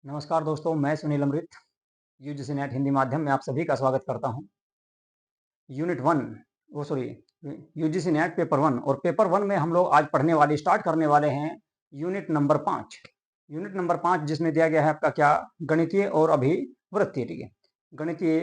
नमस्कार दोस्तों, मैं सुनील अमृत यूजीसी नेट हिंदी माध्यम में आप सभी का स्वागत करता हूं। यूनिट 1 वो सॉरी यूजीसी नेट पेपर 1 और पेपर 1 में हम लोग आज पढ़ने वाले स्टार्ट करने वाले हैं यूनिट नंबर 5। यूनिट नंबर 5 जिसमें दिया गया है आपका क्या गणितीय और अभिवृत्ति। ठीक है, गणितीय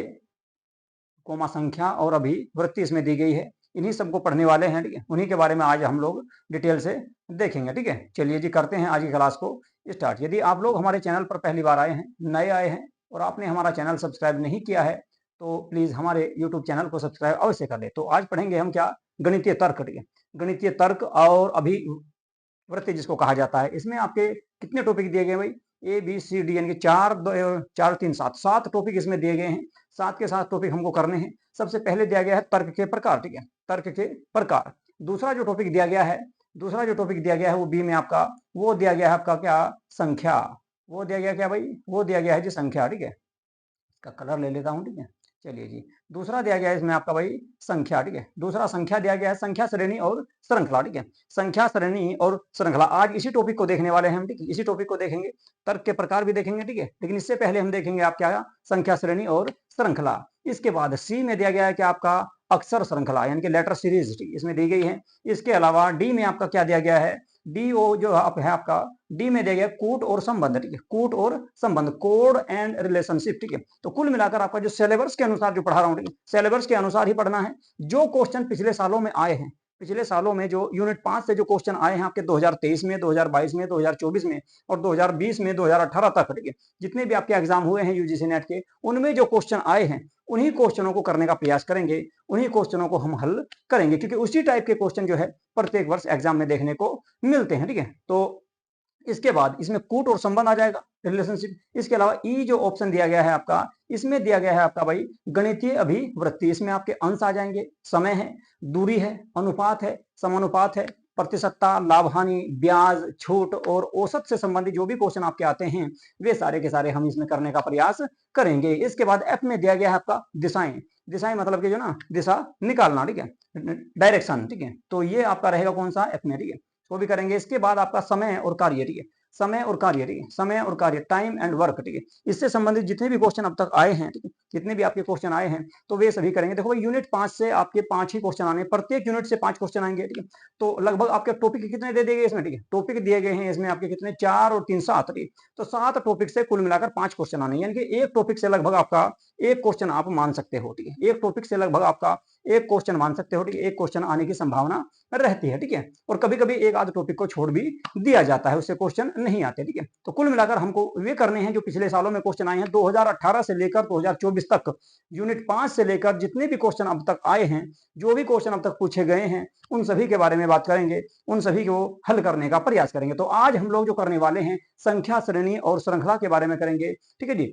कोमा संख्या और अभिवृत्ति इसमें दी गई है। इन्हीं सबको पढ़ने वाले हैं। ठीक है, उन्हीं के बारे में आज हम लोग डिटेल से देखेंगे। ठीक है, चलिए जी करते हैं आज की क्लास को स्टार्ट। यदि आप लोग हमारे चैनल पर पहली बार आए हैं, नए आए हैं और आपने हमारा चैनल सब्सक्राइब नहीं किया है तो प्लीज हमारे यूट्यूब चैनल को सब्सक्राइब अवश्य कर ले। तो आज पढ़ेंगे हम क्या गणितीय तर्क। ठीक है, गणितीय तर्क और अभिवृत्ति जिसको कहा जाता है। इसमें आपके कितने टॉपिक दिए गए भाई? ए बी सी डी यानी कि चार तीन सात टॉपिक इसमें दिए गए हैं। सात के सात टॉपिक हमको करने हैं। सबसे पहले दिया गया है तर्क के प्रकार। ठीक है, तर्क के प्रकार। दूसरा जो टॉपिक दिया गया है वो बी में आपका वो दिया गया है आपका क्या संख्या। वो दिया गया क्या भाई? वो दिया गया है जी संख्या। ठीक है, इसका कलर ले लेता हूं। ठीक है, चलिए जी दूसरा दिया गया है इसमें आपका भाई संख्या। ठीक है, दूसरा संख्या दिया गया है संख्या श्रेणी और श्रृंखला। ठीक है, संख्या श्रेणी और श्रृंखला आज इसी टॉपिक को देखने वाले हैं हम। ठीक है, इसी टॉपिक को देखेंगे, तर्क के प्रकार भी देखेंगे। ठीक है, लेकिन इससे पहले हम देखेंगे आप क्या संख्या श्रेणी और श्रृंखला। इसके बाद सी में दिया गया है कि आपका अक्षर श्रृंखला यानी कि लेटर सीरीज इसमें दी गई है। इसके अलावा डी में आपका क्या दिया गया है? डी ओ जो है आपका डी में दिया गया कूट और संबंध। ठीक है, कूट और संबंध, कोड एंड रिलेशनशिप। ठीक है, तो कुल मिलाकर आपका जो सिलेबस के अनुसार जो पढ़ा रहा हूं, ठीक है, सिलेबस के अनुसार ही पढ़ना है। जो क्वेश्चन पिछले सालों में आए हैं, पिछले सालों में जो यूनिट 5 से जो क्वेश्चन आए हैं आपके 2023 में, 2022 में, 2024 में और 2020 में, 2018 तक, ठीक है, जितने भी आपके एग्जाम हुए हैं यूजीसी नेट के, उनमें जो क्वेश्चन आए हैं उन्हीं क्वेश्चनों को करने का प्रयास करेंगे, उन्हीं क्वेश्चनों को हम हल करेंगे, क्योंकि उसी टाइप के क्वेश्चन जो है प्रत्येक वर्ष एग्जाम में देखने को मिलते हैं। ठीक है, तो इसके बाद इसमें कूट और संबंध आ जाएगा, रिलेशनशिप। इसके अलावा ई जो ऑप्शन दिया गया है आपका, इसमें दिया गया है आपका भाई गणितीय अभिवृत्ति। इसमें आपके अंश आ जाएंगे, समय है, दूरी है, अनुपात है, समानुपात है, प्रतिशतता, लाभ हानि, ब्याज, छूट और औसत से संबंधित जो भी क्वेश्चन आपके आते हैं वे सारे के सारे हम इसमें करने का प्रयास करेंगे। इसके बाद एफ में दिया गया है आपका दिशाएं। दिशाएं मतलब कि जो ना दिशा निकालना। ठीक है, डायरेक्शन। ठीक है, तो ये आपका रहेगा कौन सा? एफ में। ठीक है, वो भी करेंगे। इसके बाद आपका समय और कार्य। ठीक है, समय और कार्य। ठीक है, समय और कार्य, टाइम एंड वर्क। ठीक है, इससे संबंधित जितने भी क्वेश्चन अब तक आए हैं, ठीक है, जितने भी आपके क्वेश्चन आए हैं तो वे सभी करेंगे। देखो भाई यूनिट 5 से आपके 5 ही क्वेश्चन आने, प्रत्येक यूनिट से 5 क्वेश्चन आएंगे। ठीक है, तो लगभग आपके टॉपिक कितने दे दिए गए इसमें? ठीक है, टॉपिक दिए गए हैं इसमें आपके कितने? 4 और 3 7। ठीक है, तो 7 टॉपिक से कुल मिलाकर 5 क्वेश्चन आने, यानी कि एक टॉपिक से लगभग आपका एक क्वेश्चन आप मान सकते हो। ठीक है, एक टॉपिक से लगभग आपका एक क्वेश्चन मान सकते हो। ठीक है, एक क्वेश्चन आने की संभावना रहती है। ठीक है, और कभी कभी एक आध टॉपिक को छोड़ भी दिया जाता है, उससे क्वेश्चन नहीं आते। ठीक है, तो कुल मिलाकर हमको वे करने हैं जो पिछले सालों में क्वेश्चन आए हैं 2018 से लेकर 2024 तक, यूनिट 5 से लेकर जितने भी क्वेश्चन अब तक आए हैं, जो भी क्वेश्चन अब तक पूछे गए हैं, उन सभी के बारे में बात करेंगे, उन सभी को हल करने का प्रयास करेंगे। तो आज हम लोग जो करने वाले हैं संख्या श्रेणी और श्रृंखला के बारे में करेंगे। ठीक है जी,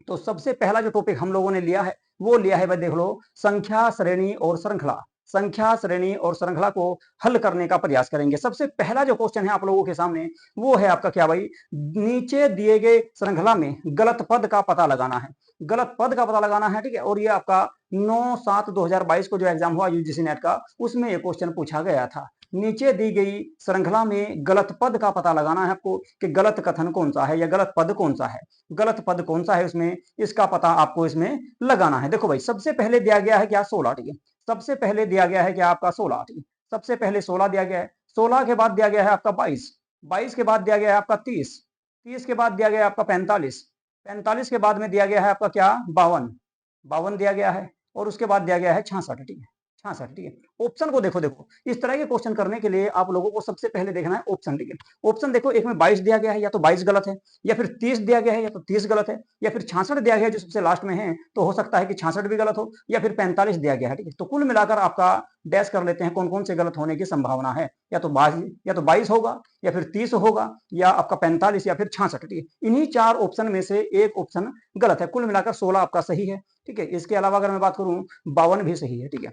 तो सबसे पहला जो टॉपिक हम लोगों ने लिया है वो लिया है भाई, देख लो, संख्या श्रेणी और श्रृंखला। संख्या श्रेणी और श्रृंखला को हल करने का प्रयास करेंगे। सबसे पहला जो क्वेश्चन है आप लोगों के सामने वो है आपका क्या भाई? नीचे दिए गए श्रृंखला में गलत पद का पता लगाना है। गलत पद का पता लगाना है। ठीक है, और ये आपका 9/7/2022 को जो एग्जाम हुआ यूजीसी नेट का, उसमें ये क्वेश्चन पूछा गया था। नीचे दी गई श्रृंखला में गलत पद का पता लगाना है आपको कि गलत कथन कौन सा है या गलत पद कौन सा है, गलत पद कौन सा है उसमें, इसका पता आपको इसमें लगाना है। देखो भाई सबसे पहले दिया गया है क्या? 16। ठीक है, सबसे पहले दिया गया है क्या आपका? 16। ठीक है, सबसे पहले 16 दिया गया है। 16 के बाद दिया गया है आपका 22। 22 के बाद दिया गया है आपका 30। 30 के बाद दिया गया है आपका 45। 45 के बाद में दिया गया है आपका क्या? 52। 52 दिया गया है और उसके बाद दिया गया है 66। ठीक है, 66। ठीक है, ऑप्शन को देखो। देखो इस तरह के क्वेश्चन करने के लिए आप लोगों को सबसे पहले देखना है ऑप्शन। ठीक है, ऑप्शन देखो, एक में 22 दिया गया है, या तो 22 गलत है, या फिर 30 दिया गया है, या तो 30 गलत है, या फिर 66 दिया गया है जो सबसे लास्ट में है, तो हो सकता है कि 66 भी गलत हो, या फिर 45 दिया गया है। ठीक है, तो कुल मिलाकर आपका डैश कर लेते हैं कौन कौन से गलत होने की संभावना है। या तो 22 होगा, या फिर 30 होगा, या आपका 45, या फिर 66। ठीक है, इन्हीं चार ऑप्शन में से एक ऑप्शन गलत है। कुल मिलाकर 16 आपका सही है। ठीक है, इसके अलावा अगर मैं बात करूं 52 भी सही है। ठीक है,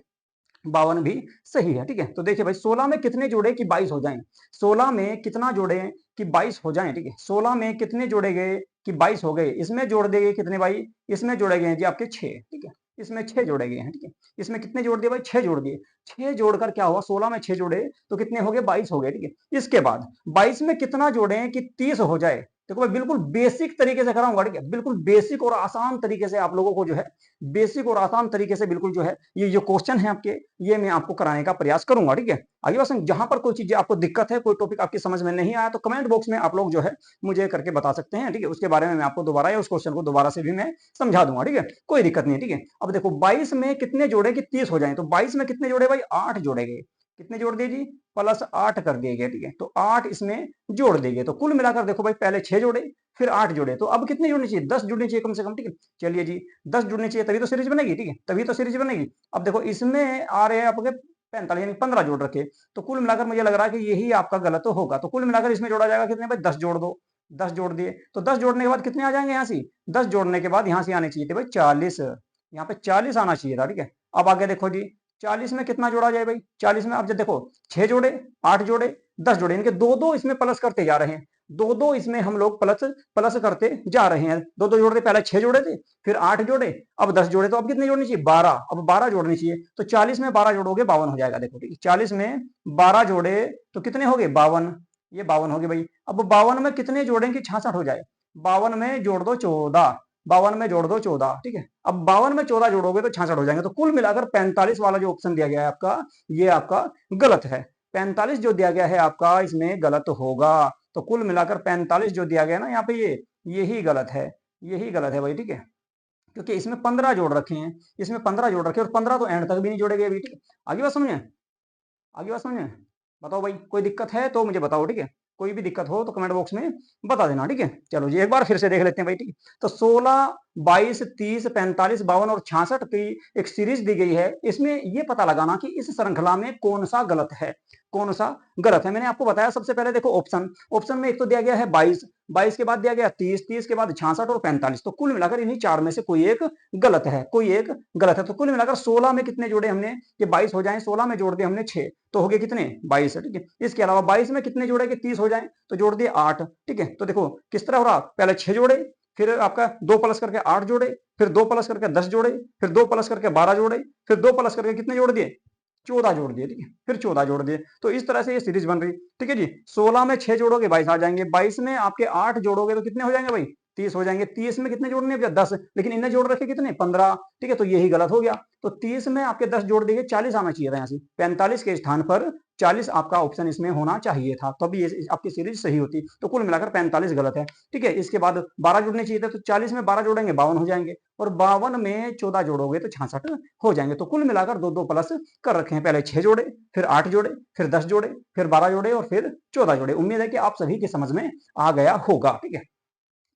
52 भी सही है। ठीक है, तो देखिए भाई 16 में कितने जोड़े कि 22 हो जाएं? 16 में कितना जोड़े कि 22 हो जाएं? ठीक है, 16 में कितने जोड़े गए कि 22 हो गए? इसमें जोड़ दिए कितने भाई? इसमें जोड़े गए हैं जी आपके 6। ठीक है, इसमें 6 जोड़े गए हैं। ठीक है, इसमें कितने जोड़ दिए भाई? 6 जोड़ दिए। 6 जोड़कर क्या हुआ? 16 में 6 जोड़े तो कितने हो गए? 22 हो गए। ठीक है, इसके बाद 22 में कितना जोड़े कि 30 हो जाए? देखो भाई बिल्कुल बेसिक तरीके से कराऊंगा, ठीक है, बिल्कुल बेसिक और आसान तरीके से आप लोगों को जो है, बेसिक और आसान तरीके से बिल्कुल जो है ये क्वेश्चन है आपके, ये मैं आपको कराने का प्रयास करूंगा, ठीक है। आगे बस जहां पर कोई चीज आपको दिक्कत है, कोई टॉपिक आपकी समझ में नहीं आया, तो कमेंट बॉक्स में आप लोग जो है मुझे करके बता सकते हैं, ठीक है। उसके बारे में मैं आपको दोबारा या उस क्वेश्चन को दोबारा से भी मैं समझा दूंगा, ठीक है, कोई दिक्कत नहीं, ठीक है। अब देखो 22 में कितने जोड़े कि 30 हो जाए, तो 22 में कितने जोड़े भाई, 8 जोड़े गए, कितने जोड़ दिए जी, प्लस 8 कर दिए गए, ठीक है, तो 8 इसमें जोड़ दिए गए, तो कुल मिलाकर देखो भाई पहले 6 जोड़े फिर 8 जोड़े, तो अब कितने जुड़ने चाहिए, 10 जुड़ने चाहिए कम से कम, ठीक है। चलिए जी 10 जुड़ने चाहिए तभी तो सीरीज बनेगी, ठीक है, तभी तो सीरीज बनेगी। अब देखो इसमें आ रहे हैं आपके 45 यानी 15 जोड़ रखे, तो कुल मिलाकर मुझे लग रहा है कि यही आपका गलत होगा, तो कुल मिलाकर इसमें जोड़ा जाएगा कितने भाई, 10 जोड़ दो, 10 जोड़ दिए, तो 10 जोड़ने के बाद कितने आ जाएंगे यहाँ से, 10 जोड़ने के बाद यहाँ से आने चाहिए थे भाई 40, यहाँ पे 40 आना चाहिए था, ठीक है। अब आगे देखो जी 40 में कितना जोड़ा जाए भाई, 40 में अब जब देखो 6 जोड़े 8 जोड़े 10 जोड़े, इनके दो दो इसमें प्लस करते जा रहे हैं, दो दो इसमें हम लोग प्लस प्लस करते जा रहे हैं, दो दो जोड़ते, पहले 6 जोड़े थे फिर 8 जोड़े अब 10 जोड़े, तो अब कितने जोड़नी चाहिए 12, अब 12 जोड़नी चाहिए, तो 40 में 12 जोड़ोगे 52 हो जाएगा, देखो ठीक है, 40 में 12 जोड़े तो कितने हो गए 52, ये 52 हो गए भाई। अब 52 में कितने जोड़ेंगे 66 हो जाए, 52 में जोड़ दो 14, 52 में जोड़ दो 14, ठीक है। अब 52 में 14 जोड़ोगे तो 66 हो जाएंगे, तो कुल मिलाकर 45 वाला जो ऑप्शन दिया गया है आपका, ये आपका गलत है, 45 जो दिया गया है आपका इसमें गलत होगा, तो कुल मिलाकर 45 जो दिया गया ना यहाँ पे यही गलत है, यही गलत है भाई, ठीक है, क्योंकि इसमें 15 जोड़ रखे हैं, इसमें 15 जोड़ रखे और 15 तो एंड तक भी नहीं जोड़े गए अभी, ठीक है। आगे बात समझे, आगे बात समझे, बताओ भाई कोई दिक्कत है तो मुझे बताओ, ठीक है, कोई भी दिक्कत हो तो कमेंट बॉक्स में बता देना, ठीक है। चलो जी एक बार फिर से देख लेते हैं भाई, ठीक है, तो 16 22 30 45 52 और 66 की एक सीरीज दी गई है, इसमें ये पता लगाना कि इस श्रृंखला में कौन सा गलत है, कौन सा गलत है। मैंने आपको बताया सबसे पहले देखो ऑप्शन, ऑप्शन में एक तो दिया गया है 22, 22 के बाद दिया गया 30, 30 के बाद 66 और 45, तो कुल मिलाकर इन्हीं चार में से कोई एक गलत है, कोई एक गलत है, तो कुल मिलाकर 16 में कितने जोड़े हमने कि 22 हो जाए, 16 में जोड़ दिए हमने 6, तो हो गए कितने 22, ठीक है। इसके अलावा 22 में कितने जोड़े कि 30 हो जाए, तो जोड़ दिए 8, ठीक है। तो देखो किस तरह हो रहा, पहले 6 जोड़े फिर आपका 2 प्लस करके 8 जोड़े फिर 2 प्लस करके 10 जोड़े फिर 2 प्लस करके 12 जोड़े फिर 2 प्लस करके कितने जोड़ दिए 14 जोड़ दिए, ठीक है, फिर 14 जोड़ दिए, तो इस तरह से ये सीरीज बन रही, ठीक है जी। 16 में 6 जोड़ोगे 22 आ जाएंगे, 22 में आपके 8 जोड़ोगे तो कितने हो जाएंगे भाई 30 हो जाएंगे, 30 में कितने जोड़ने हैं 10, लेकिन इन्हें जोड़ रखे कितने 15, ठीक है, तो यही गलत हो गया, तो 30 में आपके 10 जोड़ दिए 40 आना चाहिए था, यहाँ से 45 के स्थान पर 40 आपका ऑप्शन इसमें होना चाहिए था, तभी ये आपकी सीरीज सही होती, तो कुल मिलाकर 45 गलत है, ठीक है। इसके बाद 12 जुड़ने चाहिए थे, तो 40 में 12 जोड़ेंगे 52 हो जाएंगे और 52 में 14 जोड़ोगे तो 66 हो जाएंगे, तो कुल मिलाकर 2 2 प्लस कर रखे हैं, पहले 6 जोड़े फिर 8 जोड़े फिर 10 जोड़े फिर 12 जोड़े और फिर 14 जोड़े। उम्मीद है कि आप सभी की समझ में आ गया होगा, ठीक है,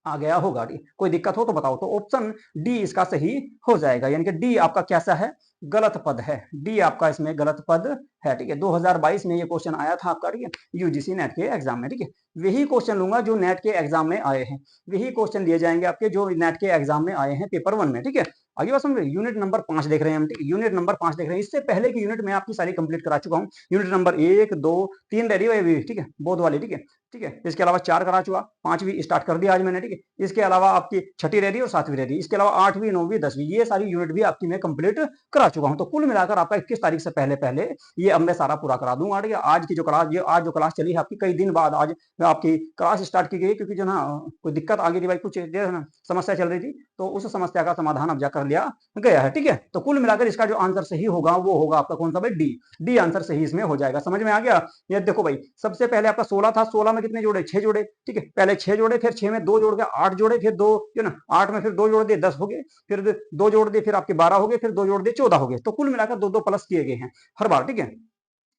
आ गया होगा, कोई दिक्कत हो तो बताओ, तो ऑप्शन डी इसका सही हो जाएगा, यानी कि डी आपका कैसा है गलत पद है, डी आपका इसमें गलत पद है, ठीक है। 2022 में ये क्वेश्चन आया था आपका, ठीक है, यूजीसी नेट के एग्जाम में, ठीक है, वही क्वेश्चन लूंगा जो नेट के एग्जाम में आए हैं, वही क्वेश्चन दिए जाएंगे आपके जो नेट के एग्जाम में आए हैं पेपर 1 में, ठीक है। आगे बात समझ, यूनिट नंबर 5 देख रहे हैं हम, ठीक है, यूनिट नंबर 5 देख रहे हैं, इससे पहले की यूनिट में आपकी सारी कंप्लीट करा चुका हूँ, यूनिट नंबर 1 2 3 रह रही है, ठीक है, बोध वाली, ठीक है, ठीक है, इसके अलावा 4 करा चुका, 5वीं स्टार्ट कर दिया आज मैंने, ठीक है, इसके अलावा आपकी 6ठी रह रही है और 7वीं रह रही है, इसके अलावा 8वीं 9वीं 10वीं ये सारी यूनिट भी आपकी मैं कंप्लीट करा चुका हूं, तो कुल मिलाकर आपका 21 तारीख से पहले पहले ये अब मैं सारा पूरा करा दूंगा, ठीक है। आज की जो क्लास, ये आज जो क्लास चली है आपकी कई दिन बाद आज आपकी क्लास स्टार्ट की गई, क्योंकि जो ना कोई दिक्कत आ गई थी भाई, कुछ ना समस्या चल रही थी, तो उस समस्या का समाधान अब जा कर लिया गया है, ठीक है। तो कुल मिलाकर इसका जो आंसर सही होगा वो होगा आपका कौन सा भाई, डी, डी आंसर सही इसमें हो जाएगा, समझ में आ गया। ये देखो भाई सबसे पहले आपका 16 था, 16 में कितने जोड़े 6 जोड़े, ठीक है, पहले 6 जोड़े फिर 6 में 2 जोड़ के 8 जोड़े फिर 2 जो ना 8 में फिर 2 जोड़ दिए 10 हो गए, फिर 2 जोड़ दिए फिर आपके 12 हो गए, फिर 2 जोड़ दिए 14 हो गए, तो कुल मिलाकर 2 2 प्लस किए गए हैं हर बार, ठीक है,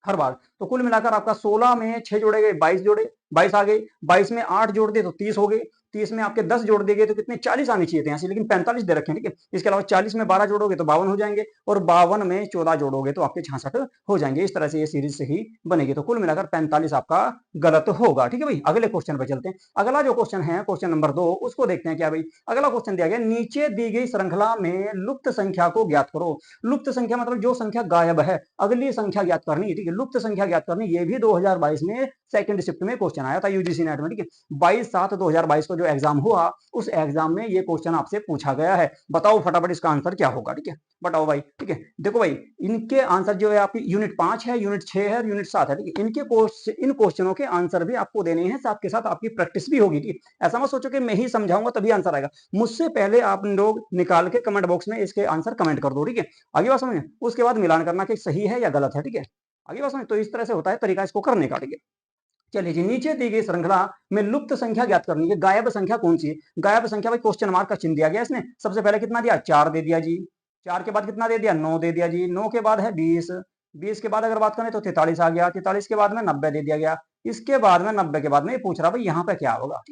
हर बार, तो कुल मिलाकर आपका 16 में 6 जोड़े गए 22 जोड़े 22 आ गए, 22 में 8 जोड़ दिए तो 30 हो गए, 30 में आपके 10 जोड़ दिए गए तो कितने 40 आने चाहिए थे यहाँ से, लेकिन 45 दे रखे हैं, ठीक है। इसके अलावा 40 में 12 जोड़ोगे तो 52 हो जाएंगे और 52 में 14 जोड़ोगे तो आपके 66 हो जाएंगे, इस तरह से ये सीरीज से ही बनेगी, तो कुल मिलाकर 45 आपका गलत होगा, ठीक है भाई। अगले क्वेश्चन पर चलते हैं, अगला जो क्वेश्चन है क्वेश्चन नंबर 2 उसको देखते हैं क्या भाई। अगला क्वेश्चन दिया गया नीचे दी गई श्रृंखला में लुप्त संख्या को ज्ञात करो, लुप्त संख्या मतलब जो संख्या गायब है, अगली संख्या ज्ञात करनी, ठीक है, लुप्त संख्या ज्ञात करनी, ये भी 2022 में सेकंड शिफ्ट में क्वेश्चन आया था यूजीसी नेट में, ठीक है। 22/7/2022 को जो एग्जाम हुआ, उस एग्जाम में ये क्वेश्चन आपसे पूछा गया है। बताओ फटाफट इसका आंसर क्या होगा, ठीक है। बताओ भाई, ठीक है। देखो भाई, इनके आंसर जो है आपकी यूनिट 5 है, यूनिट 6 है, यूनिट 7 है, ठीक है। इन क्वेश्चनों के आंसर भी आपको देने हैं, साथ के साथ आपकी प्रैक्टिस भी होगी, ठीक है। ऐसा मत सोचो कि मैं ही समझाऊंगा तभी आंसर आएगा। मुझसे पहले आप लोग निकाल के कमेंट बॉक्स में इसके आंसर कमेंट कर दो, ठीक है। आगे बात समझे, उसके बाद मिलान करना कि सही है या गलत है, ठीक है। आगे बात समझे, तो इस तरह से होता है तरीका इसको करने का, ठीक है। चलिए जी, नीचे दी गई श्रृंखला में लुप्त संख्या ज्ञात करनी है। गायब संख्या कौन सी है? गायब संख्या भाई क्वेश्चन मार्क का चिन्ह दिया गया इसने। सबसे पहले कितना दिया? 4 दे दिया जी। 4 के बाद कितना दे दिया? 9 दे दिया जी। 9 के बाद है 20। 20 के बाद अगर बात करें तो 43 आ गया। 43 के बाद में 90 दे दिया गया। इसके बाद में 90 के बाद में ये पूछ रहा भाई यहाँ पे क्या होगा,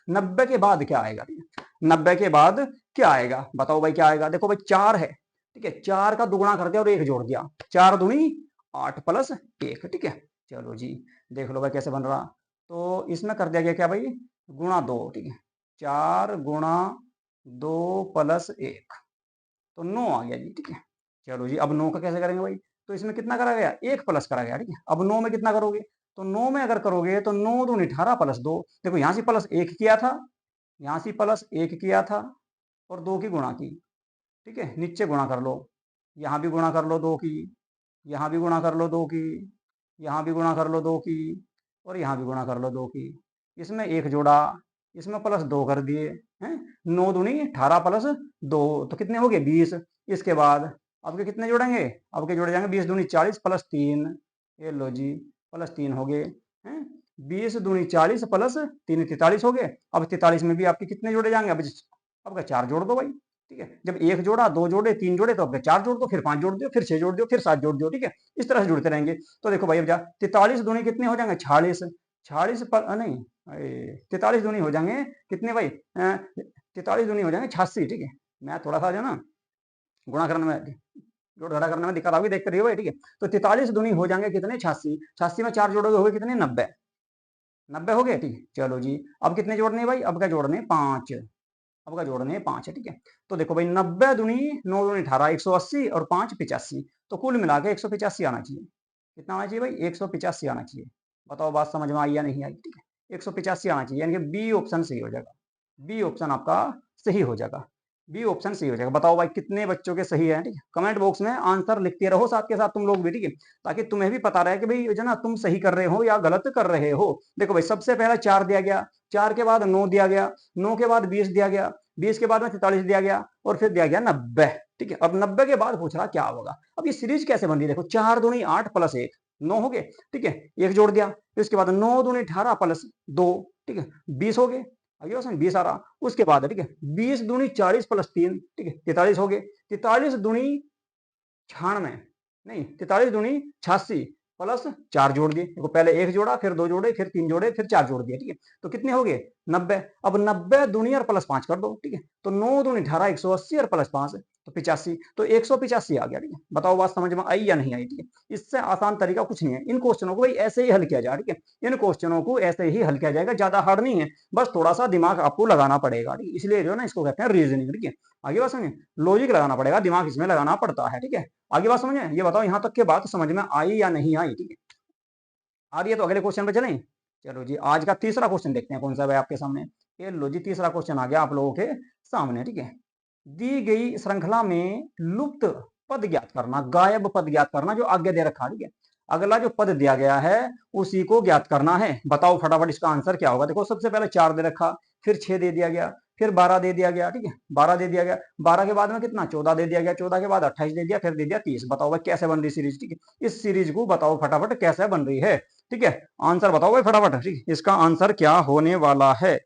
90 के बाद क्या आएगा, 90 के बाद क्या आएगा? बताओ भाई क्या आएगा। देखो भाई 4 है, ठीक है। 4 का दुगुना कर दिया और 1 जोड़ दिया। 4 दूनी 8 प्लस 1, ठीक है। चलो जी, देख लो भाई कैसे बन रहा। तो इसमें कर दिया गया क्या भाई? गुणा 2, ठीक है। 4 गुणा 2 प्लस 1, तो 9 आ गया जी, ठीक है। चलो जी, अब 9 का कैसे करेंगे भाई? तो इसमें कितना करा गया? 1 प्लस करा गया, ठीक है। अब 9 में कितना करोगे? तो 9 में अगर करोगे तो 9 दूनी 18 प्लस 2। देखो यहाँ से प्लस 1 किया था, यहाँ से प्लस 1 किया था और 2 की गुणा की, ठीक है। नीचे गुणा कर लो, यहाँ भी गुणा कर लो 2 की, यहाँ भी गुणा कर लो 2 की, यहाँ भी गुणा कर लो 2 की, और यहाँ भी गुणा कर लो 2 की। इसमें 1 जोड़ा, इसमें प्लस 2 कर दिए हैं। 9 दूनी 18 प्लस 2, तो कितने हो गए? 20। इसके बाद अब के कितने जोड़ेंगे? अब के जोड़े जाएंगे 20 दूनी 40 प्लस 3, ये लो जी, प्लस 3 हो गए हैं। 20 दूनी 40 प्लस 3 43 हो गए। अब 43 में भी आपके कितने जोड़े जाएंगे? अब का 4 जोड़ दो भाई, ठीक है। जब 1 जोड़ा, 2 जोड़े, 3 जोड़े, तो अब 4 जोड़ दो, फिर 5 जोड़ दो, फिर 6 जोड़ दो, फिर 7 जोड़ दो, ठीक है। इस तरह से जुड़ते रहेंगे। तो देखो भाई अब जा 43 दूनी कितने हो जाएंगे? 46। 46 पर नहीं, 43 दूनी हो जाएंगे कितने भाई? 43 दूनी हो जाएंगे 86, ठीक है। मैं थोड़ा सा जो ना गुणा करने में, जोड़ घटा करने में दिक्कत आ गई, देखते रहिए भाई, ठीक है। तो 43 दूनी हो जाएंगे कितने? 86। 86 में 4 जोड़ोगे हो गए कितने? 90। 90 हो गए, ठीक है। चलो जी, अब कितने जोड़ने भाई? अब क्या जोड़ने? 5। अब का जोड़ने 5 है, ठीक है। तो देखो भाई 90 दूनी 9 दूनी 18, 180 और 5 85, तो कुल मिला के 185 आना चाहिए। कितना आना चाहिए भाई? 185 आना चाहिए। बताओ बात समझ में आई या नहीं आई, ठीक है। 185 आना चाहिए, यानी कि बी ऑप्शन सही हो जाएगा। बी ऑप्शन आपका सही हो जाएगा। बी ऑप्शन सही हो जाएगा। बताओ भाई कितने बच्चों के सही है, ठीक है। कमेंट बॉक्स में आंसर लिखते रहो साथ के साथ तुम लोग भी, ठीक है, ताकि तुम्हें भी पता रहे कि भाई जो ना तुम सही कर रहे हो या गलत कर रहे हो। देखो भाई सबसे पहले 4 दिया गया, 4 के बाद 9 दिया गया, 9 के बाद 20 दिया गया, 20 के बाद में 43 दिया गया और फिर दिया गया 90, ठीक है। अब 90 के बाद पूछ रहा क्या होगा। अब ये सीरीज कैसे बन रही है? देखो 4 दूनी 8 प्लस 1, 9 हो गए, ठीक है। 1 जोड़ दिया, फिर इसके बाद 9 दूनी 18 प्लस 2, ठीक है, 20 हो गए। आगे बस 20 आ रहा, उसके बाद ठीक है 20 दूनी 40 प्लस 3, ठीक है 43 हो गए। 43 दूनी 96, नहीं 43 दूनी 86 प्लस 4 जोड़ दिए। देखो पहले 1 जोड़ा, फिर 2 जोड़े, फिर 3 जोड़े, फिर 4 जोड़ दिए, ठीक है। तो कितने हो गए? 90। अब 90 दूनी और प्लस 5 कर दो, ठीक है। तो 9 दूनी 18, 180 और प्लस 5 तो 85, तो 185 आ गया, ठीक है। बताओ बात समझ में आई या नहीं आई, ठीक है। इससे आसान तरीका कुछ नहीं है। इन क्वेश्चनों को भाई ऐसे ही हल किया जाए, ठीक है। इन क्वेश्चनों को ऐसे ही हल किया जाएगा, ज्यादा हार्ड नहीं है, बस थोड़ा सा दिमाग आपको लगाना पड़ेगा, ठीक है। इसलिए जो है ना इसको कहते हैं रीजनिंग, ठीक है। आगे बात समझे, लॉजिक लगाना पड़ेगा, दिमाग इसमें लगाना पड़ता है, ठीक है। आगे बात समझे, ये बताओ यहाँ तक के बात समझ में आई या नहीं आई, ठीक है। आ रही है तो अगले क्वेश्चन पे चलें। चलो जी, आज का तीसरा क्वेश्चन देखते हैं कौन सा है आपके सामने। ये लो जी, तीसरा क्वेश्चन आ गया आप लोगों के सामने, ठीक है। दी गई श्रृंखला में लुप्त पद ज्ञात करना, गायब पद ज्ञात करना, जो आगे दे रखा, ठीक है। अगला जो पद दिया गया है उसी को ज्ञात करना है। बताओ फटाफट इसका आंसर क्या होगा। देखो सबसे पहले 4 दे रखा, फिर 6 दे दिया गया, फिर 12 दे दिया गया, ठीक है। 12 दे दिया गया, 12 के बाद में कितना? 14 दे दिया गया, 14 के बाद 28 दे दिया, फिर दे दिया 30। बताओ भाई कैसे बन रही सीरीज, ठीक है। इस सीरीज को बताओ फटाफट कैसे बन रही है, ठीक है। आंसर बताओ भाई फटाफट, ठीक है। इसका आंसर क्या होने वाला है?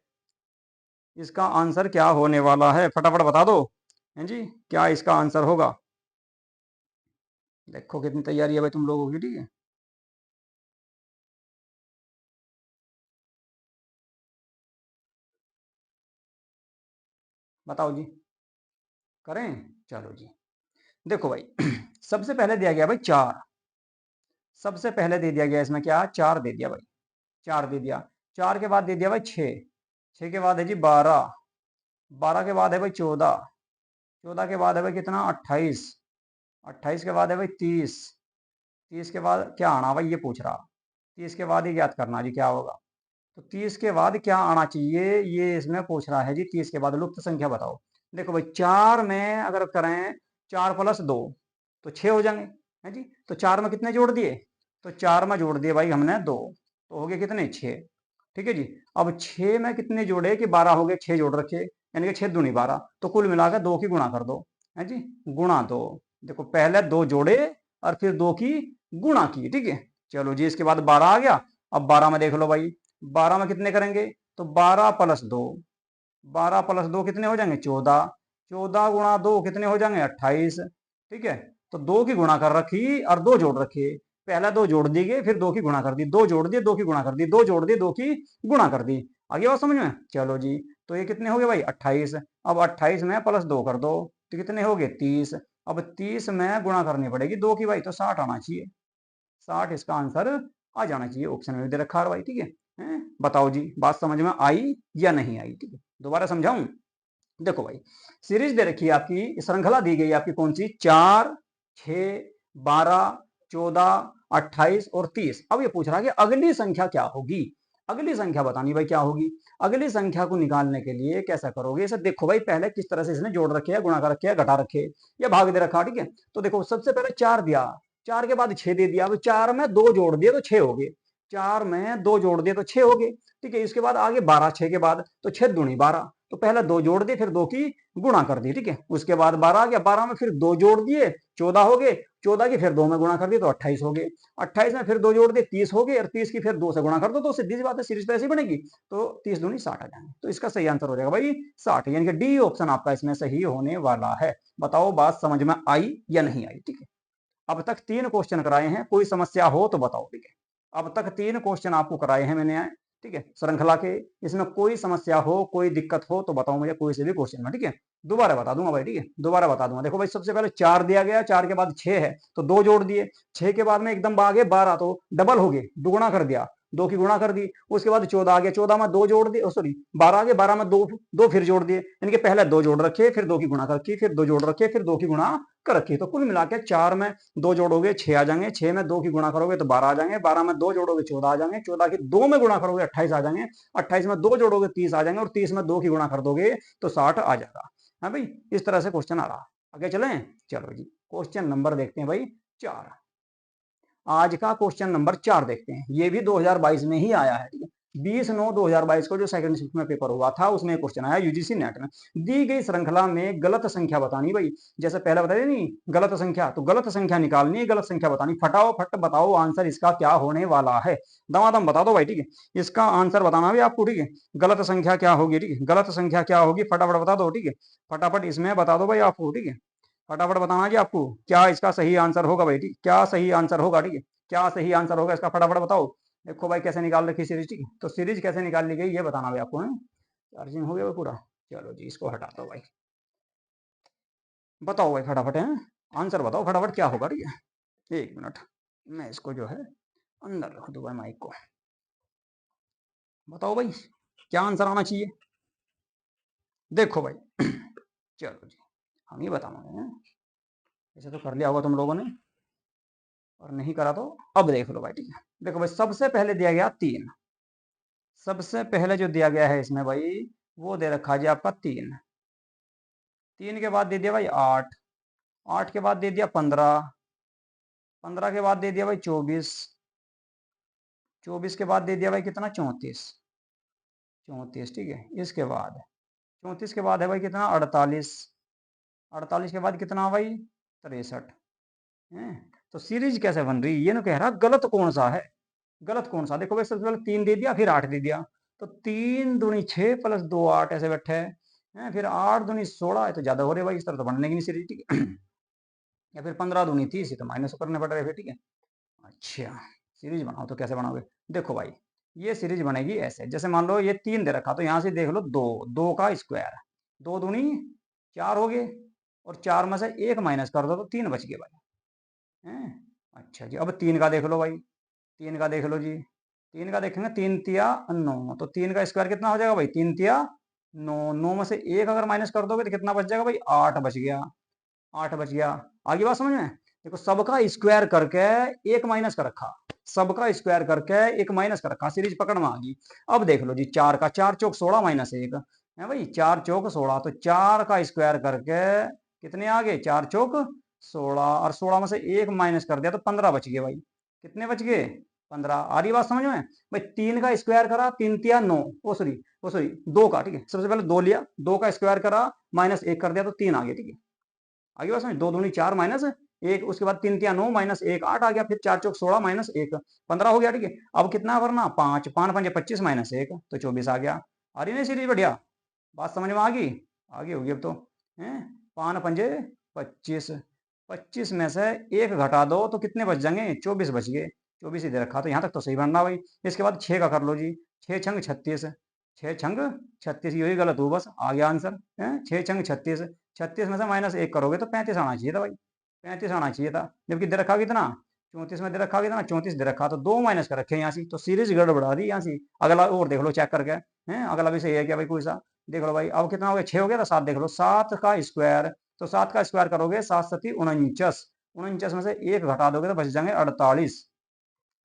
इसका आंसर क्या होने वाला है? फटाफट बता दो हैं जी, क्या इसका आंसर होगा। देखो कितनी तैयारी है भाई तुम लोगों की, ठीक है। बताओ जी, करें? चलो जी, देखो भाई सबसे पहले दिया गया भाई 4, सबसे पहले दे दिया गया इसमें क्या? 4 दे दिया भाई, 4 दे दिया। 4 के बाद दे दिया भाई 6, 6 के बाद है जी 12, 12 के बाद है भाई 14, 14 के बाद है भाई कितना? 28, 28 के बाद है भाई 30, 30 के बाद क्या आना भाई ये पूछ रहा, 30 के बाद ही ज्ञात करना जी क्या होगा। तो 30 के बाद क्या आना चाहिए, ये इसमें पूछ रहा है जी। 30 के बाद लुप्त संख्या बताओ। देखो भाई 4 में अगर करें 4 + 2 तो 6 हो जाएंगे, है जी। तो 4 में कितने जोड़ दिए, तो 4 में जोड़ दिए भाई हमने 2, तो हो गए कितने 6। ठीक है जी। अब 6 में कितने जोड़े कि 12 हो गए, 6 जोड़ रखे, यानी कि 6 दूनी 12, तो कुल मिलाकर 2 की गुणा कर दो, है जी। गुणा 2, देखो पहले 2 जोड़े और फिर 2 की गुणा की। ठीक है, चलो जी। इसके बाद 12 आ गया। अब 12 में देख लो भाई, 12 में कितने करेंगे, तो 12 + 2, 12 + 2 कितने हो जाएंगे 14, 14 गुणा 2 कितने हो जाएंगे 28। ठीक है, तो 2 की गुणा कर रखी और 2 जोड़ रखे, पहला 2 जोड़ दी गई, फिर 2 की गुणा कर दी, 2 जोड़ दिए 2 की गुणा कर दी, 2 जोड़ दिए 2 की गुणा कर दी। आगे बात समझ में, चलो जी। तो ये कितने हो गए भाई 28। अब 28 में +2 कर दो तो कितने हो गए 30। अब 30 में गुणा करनी पड़ेगी 2 की भाई, तो 60 आना चाहिए, 60 इसका आंसर आ जाना चाहिए। ऑप्शन में दे रखा है भाई। ठीक है, बताओ जी बात समझ में आई या नहीं आई। ठीक है, दोबारा समझाऊं। देखो भाई, सीरीज दे रखी है आपकी, श्रृंखला दी गई है आपकी कौन सी, 4, 6, 12, 14, 28 और 30। अब ये पूछ रहा है कि अगली संख्या क्या होगी, अगली संख्या बतानी भाई क्या होगी। अगली संख्या को निकालने के लिए कैसा करोगे, इसे देखो भाई पहले किस तरह से इसने जोड़ रखे है, गुणा कर रखे है, घटा रखे या भाग दे रखा। ठीक है, तो देखो सबसे पहले 4 दिया, 4 के बाद 6 दे दिया। अब 4 में 2 जोड़ दिए तो 6 हो गए, 4 में 2 जोड़ दिए तो 6 हो गए। ठीक है, इसके बाद आगे 12, 6 के बाद तो 6 दूनी 12, तो पहले 2 जोड़ दिए फिर 2 की गुणा कर दी। ठीक है, उसके बाद 12 आ गया, 12 में फिर 2 जोड़ दिए 14 हो गए, 14 की फिर 2 में गुणा कर दी तो 28 हो गए, 28 में फिर 2 जोड़ दिए 30 हो गए, और 30 की फिर 2 से गुणा कर दो तो सीधी सी बात है सीरीज तो ऐसी बनेगी। तो 30 दूनी 60 आ जाएंगे, तो इसका सही आंसर हो जाएगा भाई 60, यानी कि डी ऑप्शन आपका इसमें सही होने वाला है। बताओ बात समझ में आई या नहीं आई। ठीक है, अब तक 3 क्वेश्चन कराए हैं, कोई समस्या हो तो बताओ। ठीक है, अब तक 3 क्वेश्चन आपको कराए हैं मैंने, ठीक है, श्रृंखला के। इसमें कोई समस्या हो कोई दिक्कत हो तो बताओ मुझे, कोई से भी क्वेश्चन में। ठीक है, दोबारा बता दूंगा भाई। ठीक है, दोबारा बता दूंगा। देखो भाई सबसे पहले 4 दिया गया, 4 के बाद 6 है तो 2 जोड़ दिए, 6 के बाद में एकदम आगे 12 तो डबल हो गए, दुगुना कर दिया, 2 की गुणा कर दी। उसके बाद 14 आ गया, 14 में 2 जोड़ दिए, सॉरी 12 आ गए, 12 में 2 फिर जोड़ दिए, यानी कि पहले 2 जोड़ रखे फिर 2 की गुणा कर रखी, फिर 2 जोड़ रखे फिर 2 की गुणा कर रखी। तो कुल मिला के 4 में 2 जोड़ोगे 6 आ जाएंगे, 6 में 2 की गुणा करोगे तो 12 आ जाएंगे, 12 में 2 जोड़ोगे 14 आ जाएंगे, 14 की 2 में गुणा करोगे 28 आ जाएंगे, 28 में 2 जोड़ोगे 30 आ जाएंगे, और 30 में 2 की गुणा कर दोगे तो 60 आ जाएगा। हाँ भाई, इस तरह से क्वेश्चन आ रहा। आगे चलें, चलो जी क्वेश्चन नंबर देखते हैं भाई 4। आज का क्वेश्चन नंबर 4 देखते हैं, ये भी 2022 में ही आया है। ठीक है, 20/9/2022 को जो सेकंड शिफ्ट में पेपर हुआ था उसमें क्वेश्चन आया यूजीसी नेट में। दी गई श्रृंखला में गलत संख्या बतानी भाई, जैसे पहले बताया नहीं गलत संख्या, तो गलत संख्या निकालनी है, गलत संख्या बतानी। फटाफट बताओ आंसर इसका क्या होने वाला है, दमादम बता दो भाई। ठीक है, इसका आंसर बताना भी आपको। ठीक है, गलत संख्या क्या होगी, ठीक है, गलत संख्या क्या होगी फटाफट बता दो। ठीक है, फटाफट इसमें बता दो भाई आपको। ठीक है, फटाफट बताना कि आपको क्या इसका सही आंसर होगा भाई। ठीक, क्या सही आंसर होगा, ठीक है, क्या सही आंसर होगा इसका फटाफट बताओ। देखो भाई कैसे निकाल रखी सीरीज। ठीक है, तो सीरीज कैसे निकाल ली गई ये बताना भाई आपको है। चार्जिंग हो गया भाई पूरा, चलो जी इसको हटा दो भाई। बताओ भाई फटाफट है, आंसर बताओ फटाफट क्या होगा। ठीक है, 1 मिनट मैं इसको जो है अंदर रख दूँ भाई माइक को। बताओ भाई क्या आंसर आना चाहिए। देखो भाई चलो जी हम ही बताना, ऐसे तो कर लिया होगा तुम लोगों ने, और नहीं करा तो अब देख लो भाई। ठीक है, देखो भाई सबसे पहले दिया गया 3, सबसे पहले जो दिया गया है इसमें भाई वो दे रखा जी आपका 3, 3 के बाद दे दिया भाई 8, 8 के बाद दे दिया 15, 15 के बाद दे दिया भाई 24, 24 के बाद दे दिया भाई कितना 34, 34। ठीक है, इसके बाद 34 के बाद है भाई कितना 48, 48 के बाद कितना भाई 63 है। तो सीरीज कैसे बन रही है ये ना कह रहा, गलत कौन सा है, गलत कौन सा। देखो भाई सबसे पहले 3 दे दिया फिर 8 दे दिया, तो 3 दूनी 6 + 2 8 ऐसे बैठे हैं, फिर 8 दूनी 16 है तो ज्यादा हो रहे भाई, इस तरह तो बनने की नहीं सीरीज। ठीक है, या फिर 15 दूनी 30 है तो माइनस करने पड़ रहे फिर। ठीक है, अच्छा सीरीज बनाओ तो कैसे बनाओगे। देखो भाई ये सीरीज बनेगी ऐसे, जैसे मान लो ये 3 दे रखा तो यहाँ से देख लो 2, 2 का स्क्वायर, 2 दूनी 4 हो गए, और 4 में से 1 माइनस कर दो तो 3 बच गए भाई हैं। अच्छा जी, अब 3 का देख लो भाई, 3 का देख लो जी, 3 का देखेंगे 3 तिया 9, तो 3 का स्क्वायर कितना हो जाएगा भाई 3 तिया 9, 9 में से 1 अगर माइनस कर दोगे तो कितना बच जाएगा भाई 8 बच गया, 8 बच गया। आगे बात समझ में, देखो सबका स्क्वायर करके 1 माइनस कर रखा, सबका स्क्वायर करके एक माइनस कर रखा, सीरीज पकड़ में आ गई। अब देख लो जी, 4 का 4 चौक 16 माइनस 1 है भाई, 4 चौक 16, तो 4 का स्क्वायर करके कितने आ गए, 4 चौक 16, और 16 में से एक माइनस कर दिया तो 15 बच गए भाई। कितने बच गए, 15। आ रही बात समझ में भाई? 3 का स्क्वायर करा, 3 तिया 9, ओ सॉरी 2 का, ठीक है, सबसे पहले 2 लिया, 2 का स्क्वायर करा माइनस 1 कर दिया तो 3 आ गया, ठीक है। आगे बात समझ, 2 दूनी 4 माइनस 1, उसके बाद 3 तिया 9 माइनस 1 8 आ गया, फिर 4 चौक 16 माइनस 1 15 हो गया, ठीक है। अब कितना भरना, 5 5 5 25 माइनस 1 तो 24 आ गया। आ रही नहीं सीरीज, बढ़िया बात समझ में आ गई, आगे होगी अब तो हैं। 5 पंजे 25, 25 में से एक घटा दो तो कितने बच जाएंगे, 24 बच गए, 24 ही दे रखा, तो यहाँ तक तो सही बनना भाई। इसके बाद 6 का कर लो जी, 6 छंग 36, 6 छंग 36, यही गलत हो बस, आ गया आंसर है 6 छंग 36, 36 में से माइनस 1 करोगे तो 35 आना चाहिए था भाई, 35 आना चाहिए था, जबकि दे रखा कितना 34 में दे रखा कितना 34 दे रखा, तो 2 माइनस कर रखे यहाँ से, तो सीरीज गड़बड़ा दी यहाँ से। अगला और देख लो चेक करके हैं, अगला भी सही है क्या भाई, कोई सा देख लो भाई। अब कितना हो गया, 6 हो गया था, 7 देख लो, 7 का स्क्वायर, तो 7 का स्क्वायर करोगे 7 सती 49, 49 में से एक घटा दोगे तो बच जाएंगे 48,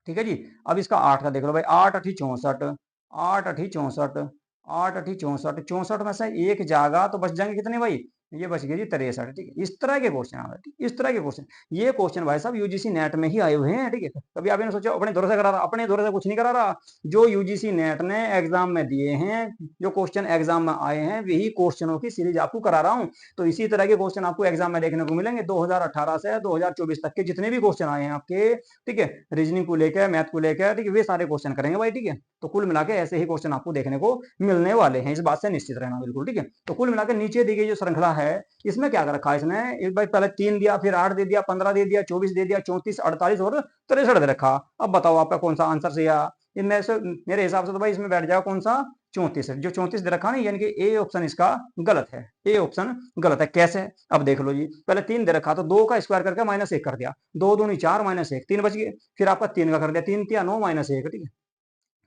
ठीक है जी। अब इसका 8 का देख लो भाई, 8 अठी 64, 8 अठी 64, 8 अठी 64, 64 में से एक जागा तो बच जाएंगे कितने भाई, ये बच गए जी 63, ठीक है। इस तरह के क्वेश्चन आ रहे हैं, इस तरह के क्वेश्चन, ये क्वेश्चन भाई साहब यूजीसी नेट में ही आए हुए हैं, ठीक है। कभी आपने सोचा अपने दौरे से करा रहा, अपने दौरे से कुछ नहीं करा रहा, जो यूजीसी नेट ने एग्जाम में दिए हैं, जो क्वेश्चन एग्जाम में आए हैं, वही क्वेश्चनों की सीरीज आपको करा रहा हूँ। तो इसी तरह के क्वेश्चन आपको एग्जाम में देखने को मिलेंगे 2018 से 2024 तक के जितने भी क्वेश्चन आए हैं आपके, ठीक है, रीजनिंग को लेकर, मैथ को लेकर, ठीक है, वे सारे क्वेश्चन करेंगे भाई, ठीक है। तो कुल मिलाकर ऐसे ही क्वेश्चन आपको देखने को मिलने वाले हैं, इस बात से निश्चित रहना बिल्कुल, ठीक है। तो कुल मिलाकर नीचे दी गई जो श्रृंखला है, इसमें क्या कर रखा है इसने, एक बार पहले 3 दिया, फिर 8 दे दिया, 15 दे दिया, 24 दे दिया, 34 48 और 63 दे रखा। अब बताओ आपका कौन सा आंसर सही है इनमें से, मेरे हिसाब से तो भाई इसमें बैठ जाएगा कौन सा, 34 है, जो 34 दे रखा ना, यानी कि ए ऑप्शन इसका गलत है, ए ऑप्शन गलत है। कैसे, अब देख लो जी, पहले 3 दे रखा तो 2 का स्क्वायर करके माइनस 1 कर दिया, 2 दूनी 4 माइनस 1 3 बच गए, फिर आपका 3 का कर दिया, 3 तिया 9 माइनस 1, ठीक है,